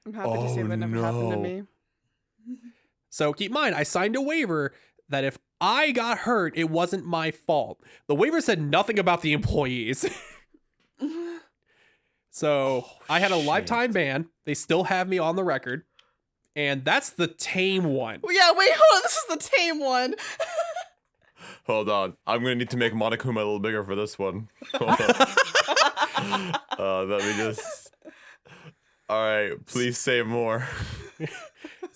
I'm happy to say that never happened to me. So keep in mind, I signed a waiver that if I got hurt, it wasn't my fault. The waiver said nothing about the employees. So I had a lifetime ban. They still have me on the record. And that's the tame one. Yeah, wait, hold on. This is the tame one. Hold on. I'm going to need to make Monokuma a little bigger for this one. Hold on. Let me just... All right, please say more.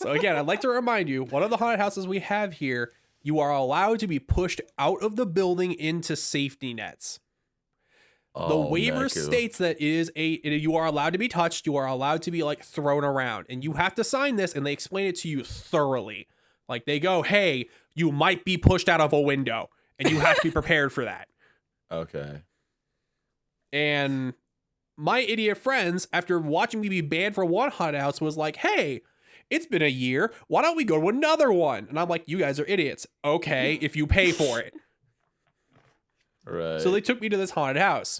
So again, I'd like to remind you, one of the haunted houses we have here, you are allowed to be pushed out of the building into safety nets. The waiver NEKU. states that you are allowed to be touched, you are allowed to be like thrown around, and you have to sign this, and they explain it to you thoroughly. Like they go, hey, you might be pushed out of a window, and you have to be prepared for that. Okay. And my idiot friends, after watching me be banned from one haunted house, was like, hey, it's been a year. Why don't we go to another one? And I'm like, you guys are idiots. Okay, if you pay for it. Right. So they took me to this haunted house.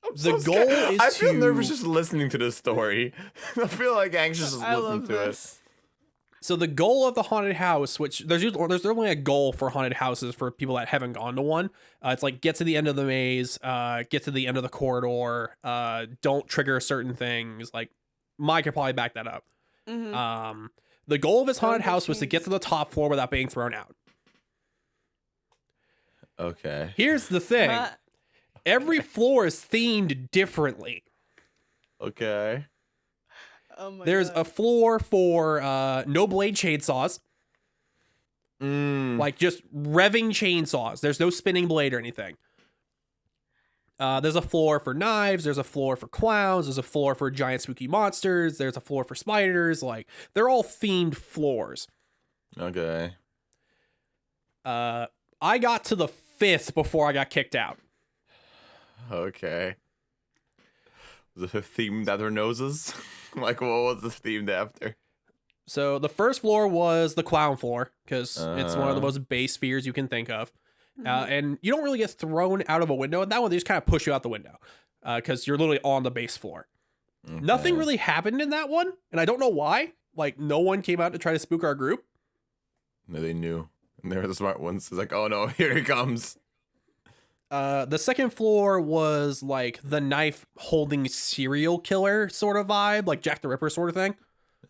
I'm The so goal scared. is I feel to- nervous just listening to this story. I feel like anxious just I listening love to this. So the goal of the haunted house, which there's only a goal for haunted houses for people that haven't gone to one. It's like get to the end of the maze, get to the end of the corridor, don't trigger certain things. Like Mike could probably back that up. Mhm. The goal of his haunted Don't house was to change. get to the top floor without being thrown out. Okay. Here's the thing. Matt- Every floor is themed differently. Okay. oh my There's God. a floor for no blade chainsaws, Mm. like just revving chainsaws. There's no spinning blade or anything. There's a floor for knives. There's a floor for clowns. There's a floor for giant spooky monsters. There's a floor for spiders. Like they're all themed floors. Okay. I got to the 5th before I got kicked out. Okay. Was it themed at their noses? Like, what was this themed after? So the first floor was the clown floor because it's one of the Uh. most base fears you can think of. Mhm. And you don't really get thrown out of a window. And that one, they just kind of push you out the window because you're literally on the base floor. Nothing Okay. really happened in that one. And I don't know why. Like, no one came out to try to spook our group. No, they knew. And they were the smart ones. It's like, oh no, here he comes. The second floor was like the knife holding serial killer sort of vibe, like Jack the Ripper sort of thing.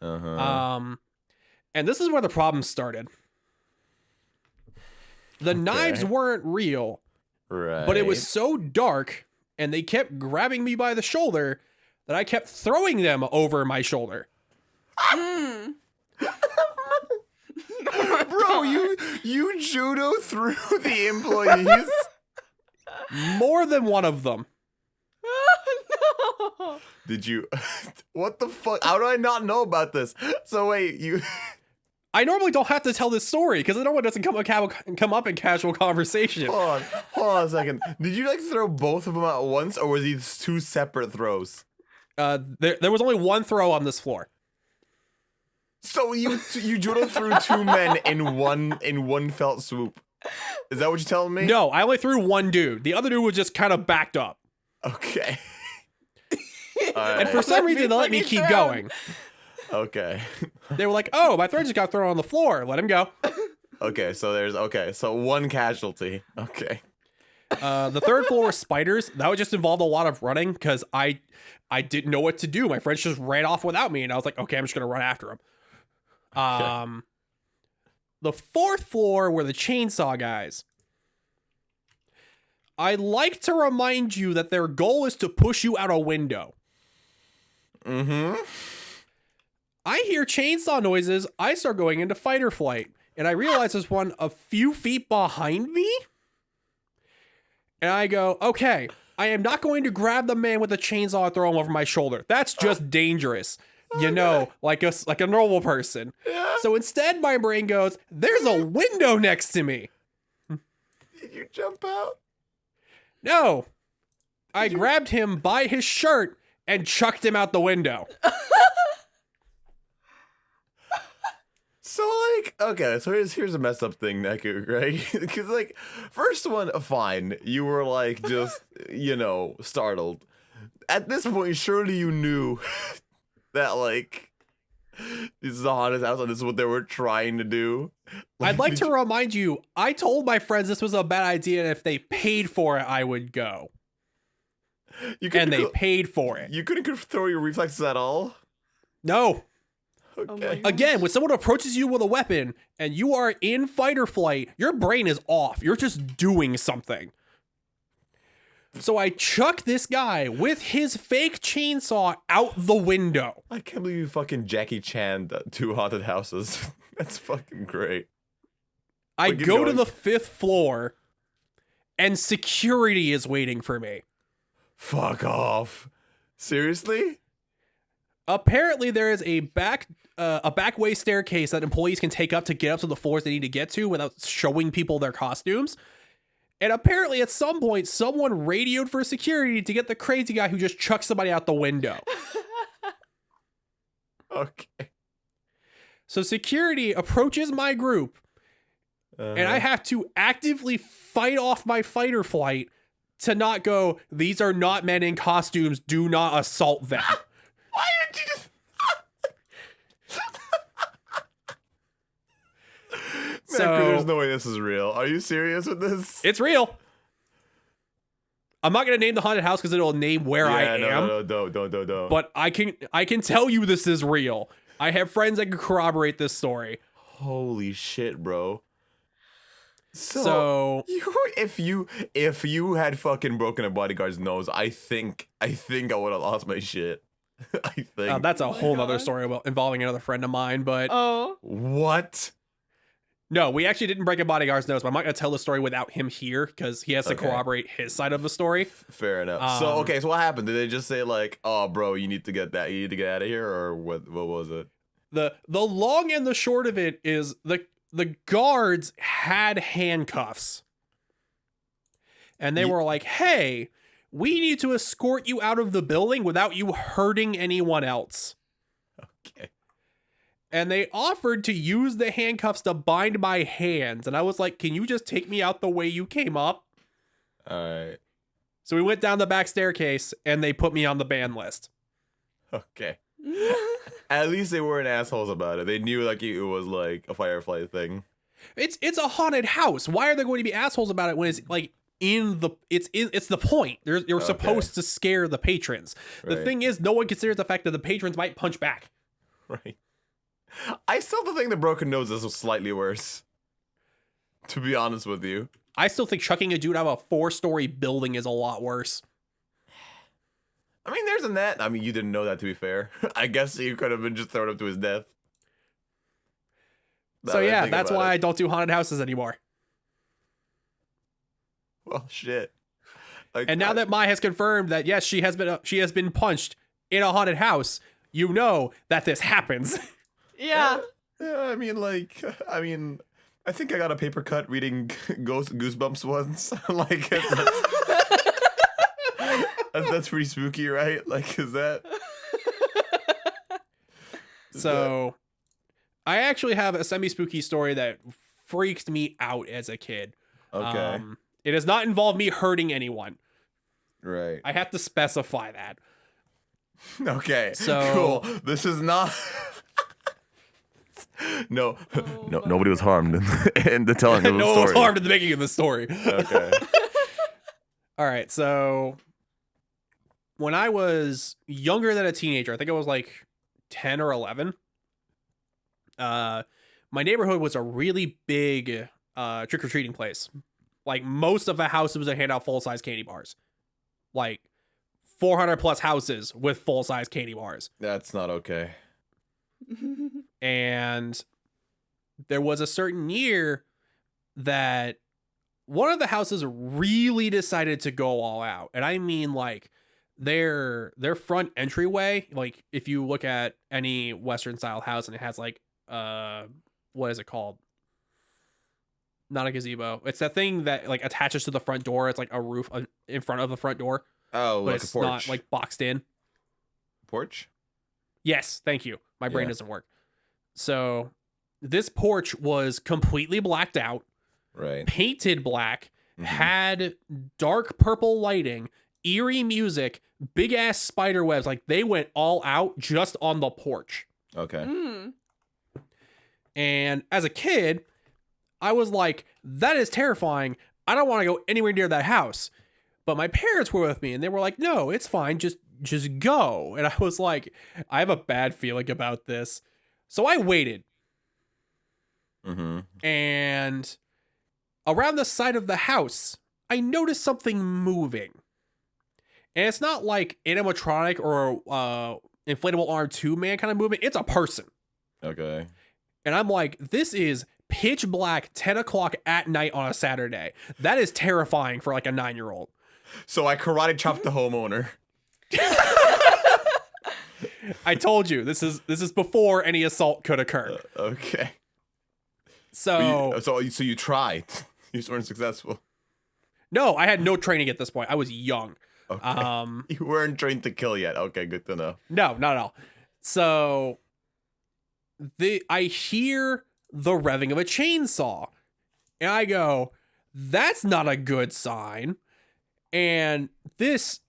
Uh-huh. And this is where the problem started. The knives Okay. weren't real, Right. but it was so dark and they kept grabbing me by the shoulder that I kept throwing them over my shoulder. Mm. Bro, you judo through the employees. More than one of them. no. Did you? What the fuck? How do I not know about this? So wait, you? I normally don't have to tell this story because no one doesn't come up in casual conversation. Hold on a second. Did you like throw both of them at once, or was these two separate throws? There was only one throw on this floor. So you judo through two men in one felt swoop. Is that what you're telling me? No, I only threw one dude. The other dude was just kind of backed up. Okay. And for some reason, they let me keep going. Okay. They were like, oh, my thread just got thrown on the floor. Let him go. Okay. So one casualty. Okay. The third floor was spiders. That would just involve a lot of running because I didn't know what to do. My friends just ran off without me, and I was like, okay, I'm just gonna run after him. The fourth floor were the chainsaw guys. I like to remind you that their goal is to push you out a window. Mm-hmm. I hear chainsaw noises. I start going into fight or flight, and I realize there's one a few feet behind me. And I go, okay, I am not going to grab the man with the chainsaw and throw him over my shoulder. That's just dangerous. You know, like a normal person. Yeah. So instead, my brain goes, there's a window next to me. Did you jump out? No. I grabbed him by his shirt and chucked him out the window. So like, okay, so here's a messed up thing, NEKU, right? Because like, first one, fine, you were like just startled. At this point, surely you knew that like this is a haunted house and this is what they were trying to do. I'd like did to you- remind you, I told my friends this was a bad idea, and if they paid for it, I would go. You couldn't And they go- paid for it. You couldn't control your reflexes at all. No. my Okay. God. Again, when someone approaches you with a weapon and you are in fight or flight, your brain is off. You're just doing something. So I chuck this guy with his fake chainsaw out the window. I can't believe you fucking Jackie Chan 2 haunted houses. That's fucking great. I Keep go to going. the 5th floor, and security is waiting for me. Fuck off. Seriously? Apparently, there is a back way staircase that employees can take up to get up to the floors they need to get to without showing people their costumes. And apparently, at some point, someone radioed for security to get the crazy guy who just chucked somebody out the window. Okay. So security approaches my group, and I have to actively fight off my fight or flight to not go, these are not men in costumes, do not assault them. Why didn't you just... So there's no way this is real. Are you serious with this? it's real. I'm not gonna name the haunted house because it'll name where I am. No, don't. But I can tell you this is real. I have friends that can corroborate this story. Holy shit, bro. So if you had fucking broken a bodyguard's nose, I think I would have lost my shit. I think. that's a Oh my whole other God. story involving another friend of mine. But Oh. What? no, we actually didn't break a bodyguard's nose. But I'm not gonna tell the story without him here because he has to Okay. corroborate his side of the story. Fair enough. Um, So what happened? Did they just say like, "Oh, bro, you need to get out of here," or what? What was it? The long and the short of it is the guards had handcuffs. And they were like, "Hey, we need to escort you out of the building without you hurting anyone else." Okay. And they offered to use the handcuffs to bind my hands. And I was like, "Can you just take me out the way you came up?" All right. So we went down the back staircase and they put me on the ban list. Okay. At least they weren't assholes about it. They knew like it was like a firefly thing. It's a haunted house. Why are they going to be assholes about it when it's like it's the point. You're supposed to scare the patrons. The Right. thing is, no one considers the fact that the patrons might punch back. Right. I still think the broken nose is slightly worse. To be honest with you. I still think chucking a dude out of a 4-story building is a lot worse. I mean, there's a net. I mean, you didn't know that, to be fair. I guess you could have been just thrown up to his death. Now So that I yeah, think that's about why I it. don't do haunted houses anymore. Well, shit. Like, And now that Mai has confirmed that yes, she has been punched in a haunted house, you know that this happens. Yeah. Yeah, I mean, I think I got a paper cut reading Goosebumps once. Like, that's pretty spooky, right? Like, is that? So I actually have a semi-spooky story that freaked me out as a kid. Okay. It does not involve me hurting anyone. Right. I have to specify that. Okay. So- Cool. This is not. No. No. my Nobody was harmed in the telling of the No story. one was harmed in the making of the story. Okay. All right, so when I was younger than a teenager, I think I was like 10 or 11. My neighborhood was a really big trick-or-treating place. Like most of the houses would hand out full-size candy bars. Like 400 plus houses with full-size candy bars. That's not okay. And there was a certain year that one of the houses really decided to go all out. And I mean like their front entryway, like if you look at any Western style house and it has like what is it called? Not a gazebo. It's that thing that like attaches to the front door. It's like a roof in front of the front door, Oh, but like a it's porch. not like boxed in. Porch? Yes, thank you. My brain Yeah. doesn't work. So this porch was completely blacked out, Right. painted black, Mhm. had dark purple lighting, eerie music, big ass spider webs. Like they went all out just on the porch. Okay. Mm. And as a kid, I was like, that is terrifying. I don't want to go anywhere near that house. But my parents were with me and they were like, no, it's fine. Just go. And I was like, I have a bad feeling about this. So I waited. Mm-hmm. And around the side of the house, I noticed something moving. And it's not like animatronic or inflatable arm 2-man kind of movement. It's a person. Okay. And I'm like, this is pitch black, 10 o'clock at night on a Saturday. That is terrifying for like a 9-year-old. So I karate chopped the homeowner. I told you, this is before any assault could occur. Okay. So So you tried. You weren't successful. no, I had no training at this point. I was young. Okay. You weren't trained to kill yet. Okay, good to know. No, not at all. So I hear the revving of a chainsaw. And I go, that's not a good sign. And this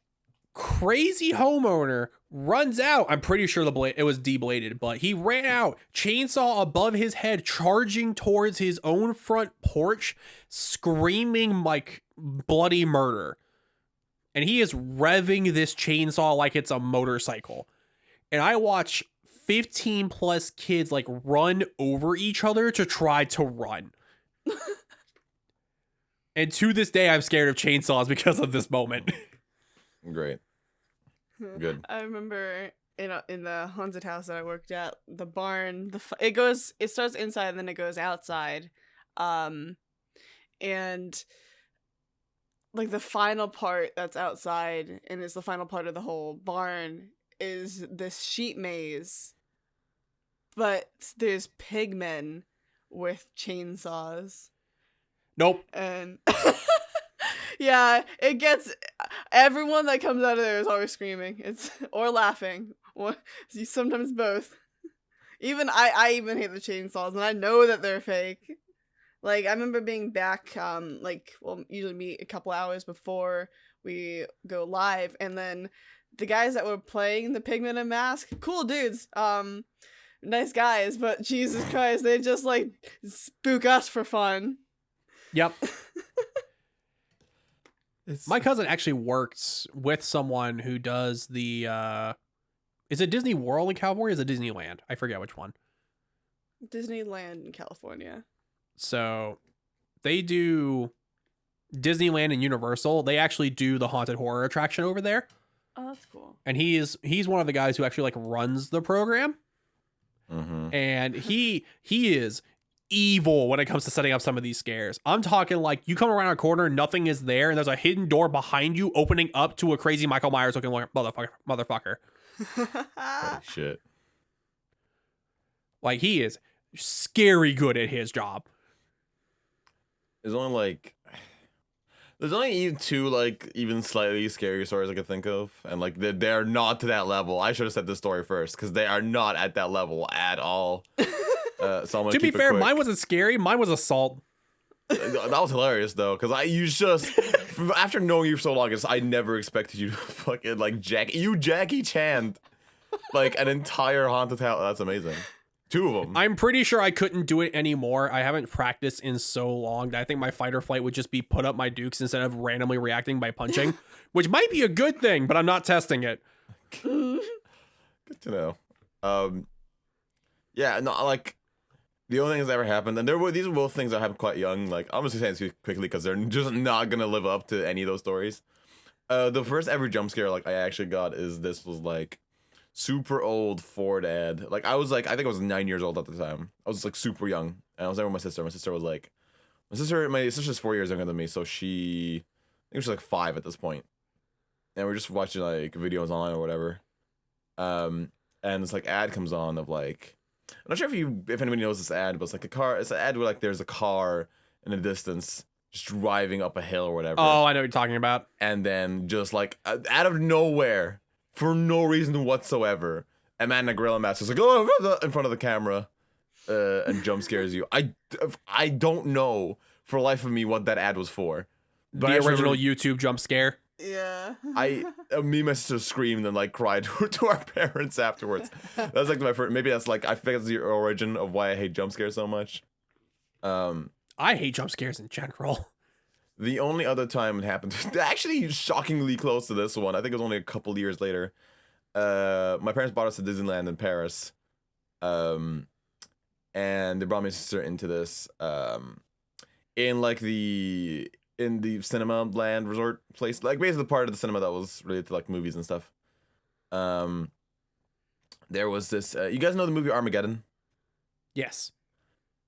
crazy homeowner runs out. I'm pretty sure it was debladed, but he ran out, chainsaw above his head, charging towards his own front porch, screaming like bloody murder. And he is revving this chainsaw like it's a motorcycle. And I watch 15 plus kids like run over each other to try to run. And to this day, I'm scared of chainsaws because of this moment. Great. Good. I remember in the haunted house that I worked at, the barn, it starts inside and then it goes outside. And like the final part that's outside and is the final part of the whole barn is this sheet maze. But there's pigmen with chainsaws. Nope. And yeah, it gets everyone that comes out of there is always screaming. Or laughing. Or sometimes both. Even I even hate the chainsaws and I know that they're fake. Like I remember being back usually meet a couple hours before we go live, and then the guys that were playing the Pigmen and Mask, cool dudes, nice guys, but Jesus Christ, they just like spook us for fun. Yep. My cousin actually works with someone who does the is it Disney World in California or is it Disneyland? I forget which one. Disneyland in California. So they do Disneyland and Universal. They actually do the haunted horror attraction over there. Oh, that's cool. And he's one of the guys who actually like runs the program. Mm-hmm. And he is evil when it comes to setting up some of these scares. I'm talking like you come around a corner, nothing is there, and there's a hidden door behind you opening up to a crazy Michael Myers looking like motherfucker. Holy shit. Like he is scary good at his job. There's only even two like even slightly scary stories I could think of, and like they're not to that level. I should have said this story first because they are not at that level at all. So to be fair, mine wasn't scary. Mine was assault. That was hilarious though, because after knowing you for so long, I never expected you to fucking like Jackie Chan like an entire haunted house. That's amazing. Two of them. I'm pretty sure I couldn't do it anymore. I haven't practiced in so long that I think my fight or flight would just be put up my dukes instead of randomly reacting by punching, which might be a good thing, but I'm not testing it. Good to know. Yeah, no, like the only things that ever happened, and these were both things that happened quite young. Like I'm just saying this quickly because they're just not gonna live up to any of those stories. The first ever jump scare like I actually got this was like super old Ford ad. Like I think I was 9 years old at the time. I was like super young, and I was there with my sister. My sister's 4 years younger than me, so I think she was like 5 at this point. And we're just watching like videos online or whatever. And this like ad comes on of like, I'm not sure if anybody knows this ad, but it's like it's an ad where like there's a car in the distance just driving up a hill or whatever. Oh, I know what you're talking about. And then just like out of nowhere, for no reason whatsoever, a man in a gorilla mask is like, oh, in front of the camera, and jump scares you. I don't know for the life of me what that ad was for. But the original YouTube jump scare. Yeah. Me and my sister screamed and like cried to our parents afterwards. That's like my first. Maybe that's like I think that's the origin of why I hate jump scares so much. I hate jump scares in general. The only other time it happened, actually shockingly close to this one, I think it was only a couple years later. My parents brought us to Disneyland in Paris. And they brought my sister into this. In like the in the cinema land resort place, like basically the part of the cinema that was related to like movies and stuff. There was this. You guys know the movie Armageddon? Yes.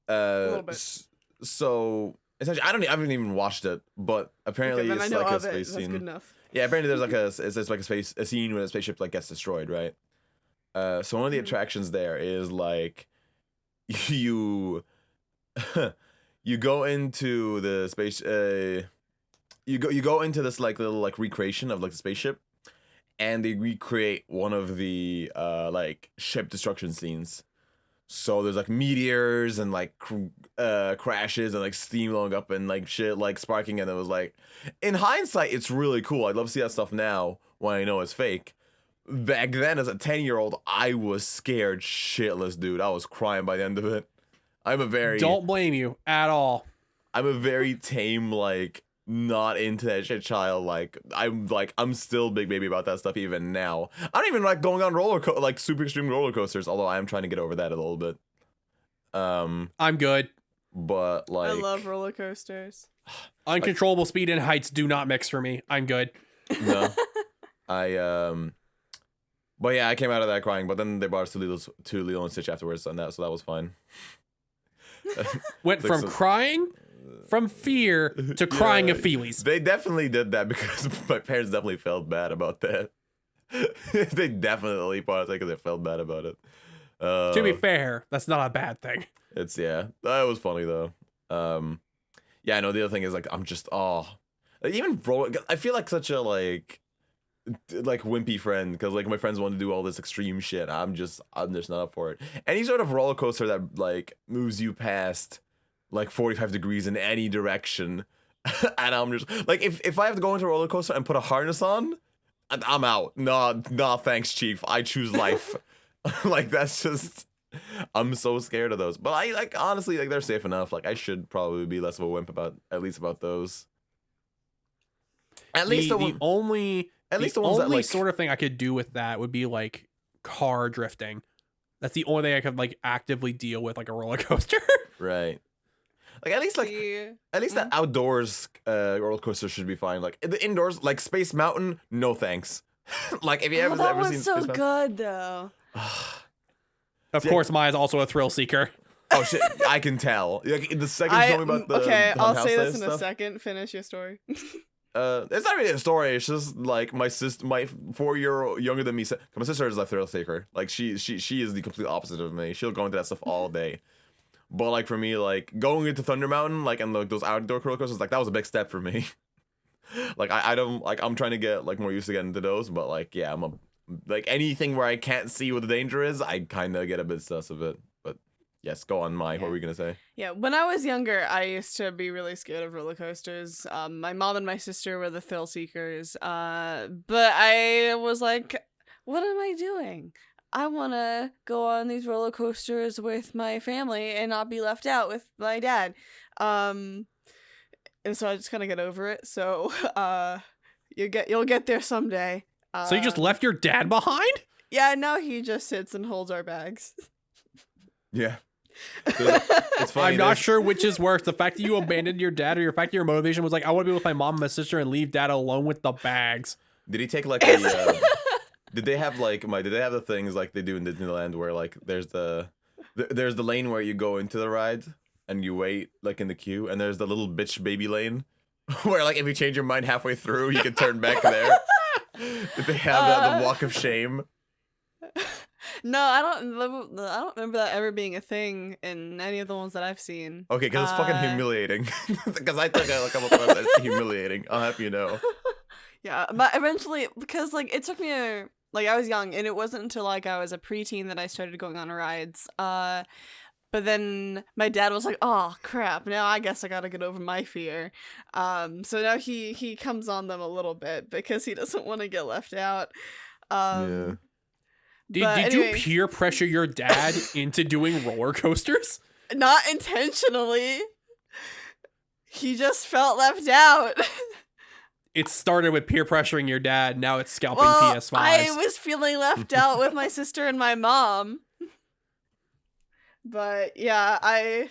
little bit. So essentially, I haven't even watched it, but apparently Okay, then it's I know like a of it. space That's scene. good enough. Yeah, apparently there's like a scene where a spaceship like gets destroyed, right? So one of the Mhm. attractions there is like you you go into the space you go into this like little like recreation of like the spaceship, and they recreate one of the like ship destruction scenes. So there's like meteors and like crashes and like steam blowing up and like shit like sparking, and it was like, in hindsight it's really cool. I'd love to see that stuff now when I know it's fake. Back then as a 10-year-old, I was scared shitless, dude. I was crying by the end of it. Don't blame you at all. I'm a very tame, like, not into that shit child. I'm still big baby about that stuff even now. I don't even like going on like super extreme roller coasters, although I am trying to get over that a little bit. I'm good. But like, I love roller coasters. Uncontrollable speed and heights do not mix for me. I'm good. no, but yeah, I came out of that crying. But then they brought us to Lilo and Stitch afterwards, and so that was fine. Went Like from some- crying from fear to crying Yeah, of feelies. They definitely did that because my parents definitely felt bad about that. They definitely brought us because they felt bad about it. To be fair, that's not a bad thing. It's that was funny though. Yeah, no, the other thing is like I'm just like, even I feel like such a like wimpy friend because like my friends want to do all this extreme shit. I'm just not up for it. Any sort of roller coaster that like moves you past like 45 degrees in any direction, and I'm just like, if I have to go into a roller coaster and put a harness on, I'm out. Nah, thanks, chief. I choose life. Like that's just, I'm so scared of those. But I like, honestly, like they're safe enough. Like I should probably be less of a wimp about those. At least the ones only that like sort of thing I could do with that would be like car drifting. That's the only thing I could like actively deal with, like a roller coaster. right. Like at least that outdoors roller coaster should be fine. Like the indoors, like Space Mountain, no thanks. Like if you that ever was seen so Space Mountain, good though. Of See, course, Maya's also a thrill seeker. oh shit, I can tell. Like the second you told me about the okay, haunted I'll house say day this in stuff, a second. Finish your story. it's not really a story. It's just like my 4-year-old younger than me. My sister is a thrill seeker. Like she is the complete opposite of me. She'll go into that stuff all day. But like for me, like going into Thunder Mountain, like and like those outdoor roller coasters, like that was a big step for me. Like I don't like, I'm trying to get like more used to getting into those, but like yeah, like anything where I can't see what the danger is, I kind of get a bit sus of it. But yes, go on, Mai. What were we gonna say? Yeah, when I was younger, I used to be really scared of roller coasters. My mom and my sister were the thrill seekers. But I was like, what am I doing? I want to go on these roller coasters with my family and not be left out with my dad. And so I just kind of get over it. So you'll get there someday. So you just left your dad behind? Yeah, now he just sits and holds our bags. Yeah, it's funny. I'm not sure which is worse. The fact that you abandoned your dad, or your fact that your motivation was like, I want to be with my mom and my sister and leave dad alone with the bags. Did he take like a? Did they have the things like they do in Disneyland where like there's the lane where you go into the ride and you wait like in the queue, and there's the little bitch baby lane where like if you change your mind halfway through you can turn back there. Did they have that, the walk of shame? No, I don't remember that ever being a thing in any of the ones that I've seen. Okay, because it's fucking humiliating. Because I took it a couple times. It's humiliating. I'll have you know. Yeah, but eventually, because like it took me like I was young, and it wasn't until like I was a preteen that I started going on rides. But then my dad was like, "Oh crap! Now I guess I gotta get over my fear." So now he comes on them a little bit because he doesn't want to get left out. Yeah. Did anyway, you peer pressure your dad into doing roller coasters? Not intentionally. He just felt left out. It started with peer pressuring your dad. Now it's scalping Well, PS5s. I was feeling left out with my sister and my mom. But yeah, I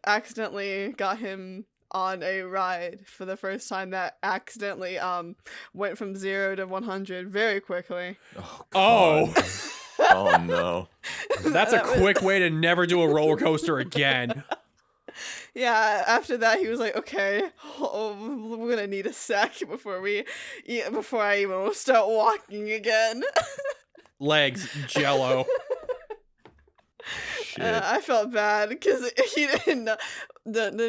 accidentally got him on a ride for the first time that accidentally went from 0 to 100 very quickly. Oh, Oh no. that's a quick way to never do a roller coaster again. Yeah, after that he was like, okay, we're gonna need a sec before I even start walking again. Legs, jello. Shit. I felt bad because he didn't know,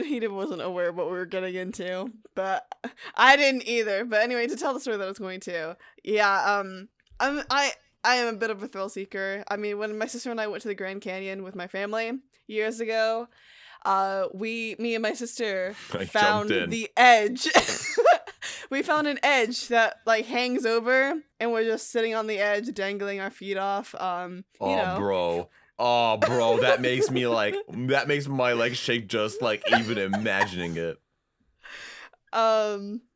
he wasn't aware of what we were getting into, but I didn't either. But anyway, to tell the story that I was going to, yeah, I am a bit of a thrill seeker. I mean, when my sister and I went to the Grand Canyon with my family years ago, me and my sister I found jumped in. the edge. We found an edge that like hangs over, and we're just sitting on the edge, dangling our feet off. You know. Bro. Oh, bro, that makes my legs shake just like even imagining it.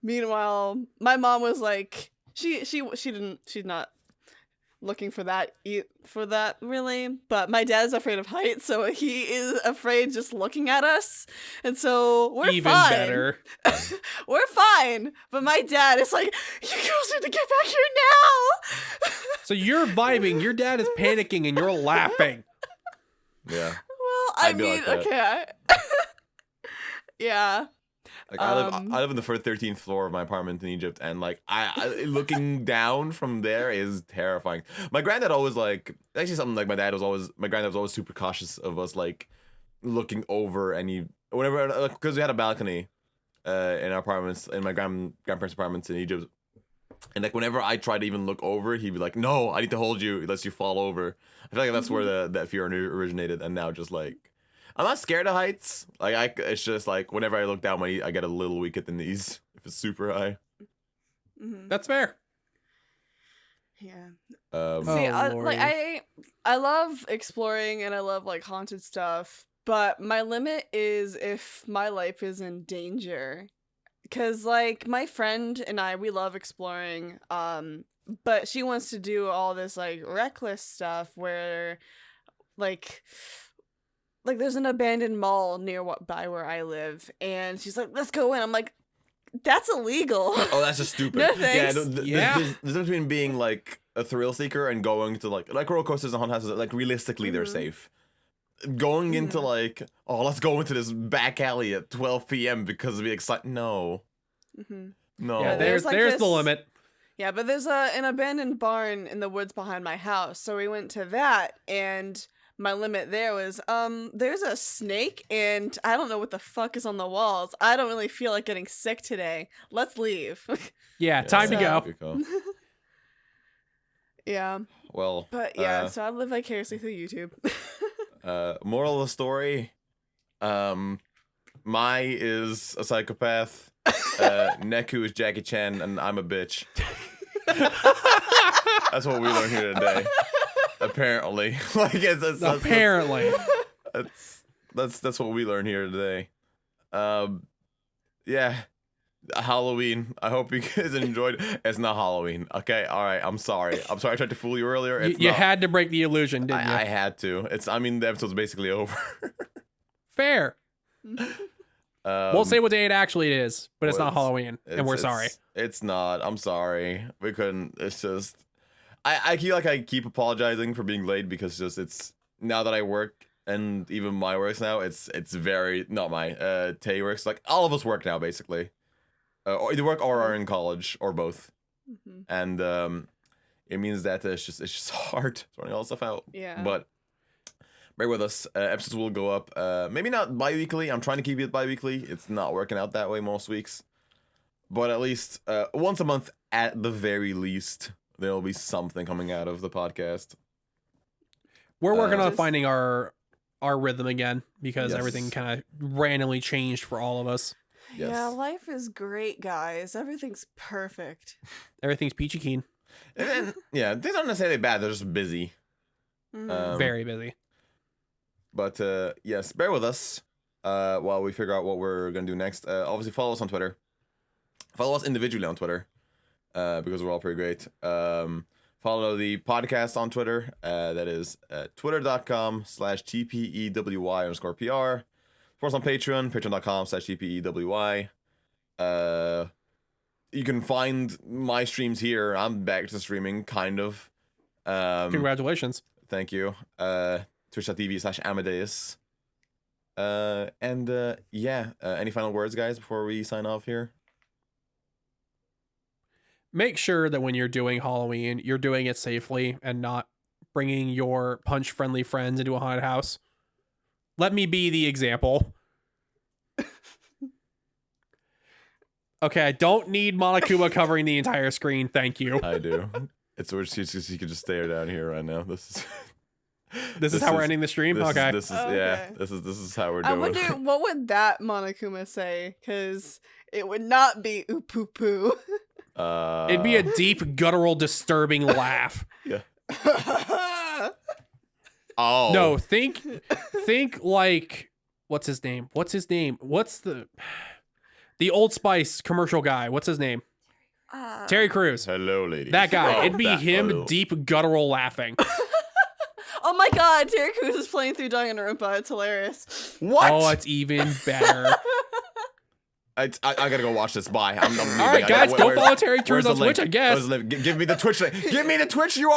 Meanwhile, my mom was like, she's not looking for that really, but my dad's afraid of heights, so he is afraid just looking at us, and so we're Even fine. better. We're fine, but my dad is like, you girls need to get back here now. So you're vibing, your dad is panicking, and you're laughing. Yeah. Well, I I'd be mean, like that. okay. Yeah. Like I live in the 13th floor of my apartment in Egypt, and like I looking down from there is terrifying. My granddad always like actually something like my granddad was always super cautious of us like looking over whenever because we had a balcony in our apartments in my grandparents' apartments in Egypt, and like whenever I try to even look over, he'd be like, "No, I need to hold you unless you fall over." I feel like that's where that fear originated, and now just like. I'm not scared of heights. Like it's just like whenever I look down, I get a little weak at the knees if it's super high. Mm-hmm. That's fair. Yeah. Oh, See, Lordy. I love exploring and I love like haunted stuff, but my limit is if my life is in danger. Cause like my friend and we love exploring, but she wants to do all this like reckless stuff where like there's an abandoned mall by where I live, and she's like, let's go in. I'm like, that's illegal. Oh, that's just stupid. No thanks. Yeah, there's a difference between being like a thrill seeker and going to like roller coasters and haunted houses. Like realistically, they're safe. Going into like, oh, let's go into this back alley at 12 p.m. because of the excitement. No, no. Yeah, there's like the limit. Yeah, but there's an abandoned barn in the woods behind my house, so we went to that, and my limit there was, there's a snake, and I don't know what the fuck is on the walls. I don't really feel like getting sick today. Let's leave. Yeah, time to go. Yeah. Well, But yeah, so I live vicariously through YouTube. moral of the story, Mai is a psychopath. Neku is Jackie Chan, and I'm a bitch. That's what we learned here today. Apparently, like Apparently, that's what we learned here today. Yeah, Halloween. I hope you guys enjoyed. It's not Halloween. Okay, all right. I'm sorry. I tried to fool you earlier. you had to break the illusion, didn't you? I had to. The episode's basically over. Fair. We'll say what day it actually is, but it's not Halloween, and we're sorry. It's not. I'm sorry. We couldn't. It's just. I feel like I keep apologizing for being late because it's now that I work and even my works now, it's very not my Tay works, like all of us work now basically, or either work or are in college or both, and it means that it's just hard sorting all stuff out. Yeah. But bear with us. Episodes will go up. Maybe not bi-weekly. I'm trying to keep it bi-weekly. It's not working out that way most weeks, but at least once a month at the very least. There'll be something coming out of the podcast. We're working on finding our rhythm again because Yes. everything kind of randomly changed for all of us. Yes. Yeah, life is great, guys. Everything's perfect. Everything's peachy keen. And then, yeah, things aren't necessarily bad. They're just busy. Very busy. But yes, bear with us while we figure out what we're gonna do next. Obviously, follow us on Twitter. Follow us individually on Twitter. Because we're all pretty great. Follow the podcast on Twitter. That is twitter.com/TPEWY_PR. Support us on Patreon, patreon.com/TPEWY. You can find my streams here. I'm back to streaming, kind of. Congratulations. Thank you. Twitch.tv/Amadeus. Any final words, guys, before we sign off here? Make sure that when you're doing Halloween, you're doing it safely and not bringing your punch-friendly friends into a haunted house. Let me be the example. Okay, I don't need Monokuma covering the entire screen. Thank you. I do. It's where you could just stare down here right now. This is how we're ending the stream. Okay. This is Okay. This is how we're I doing. wonder what would that Monokuma say, because it would not be ooh poo poo. It'd be a deep, guttural, disturbing laugh. Yeah. Oh No, think like what's his name? What's the Old Spice commercial guy? What's his name? Terry Crews. Hello, ladies. That guy. Oh, It'd be him, hello. deep, guttural laughing. Oh my god, Terry Crews is playing through Danganronpa. It's hilarious. What? Oh, it's even better. I gotta go watch this. Bye. I'm All right, guys, go follow Terry where's Crews the on Twitch, link? I guess. Where's the link? Give me the Twitch link. Give me the Twitch URL.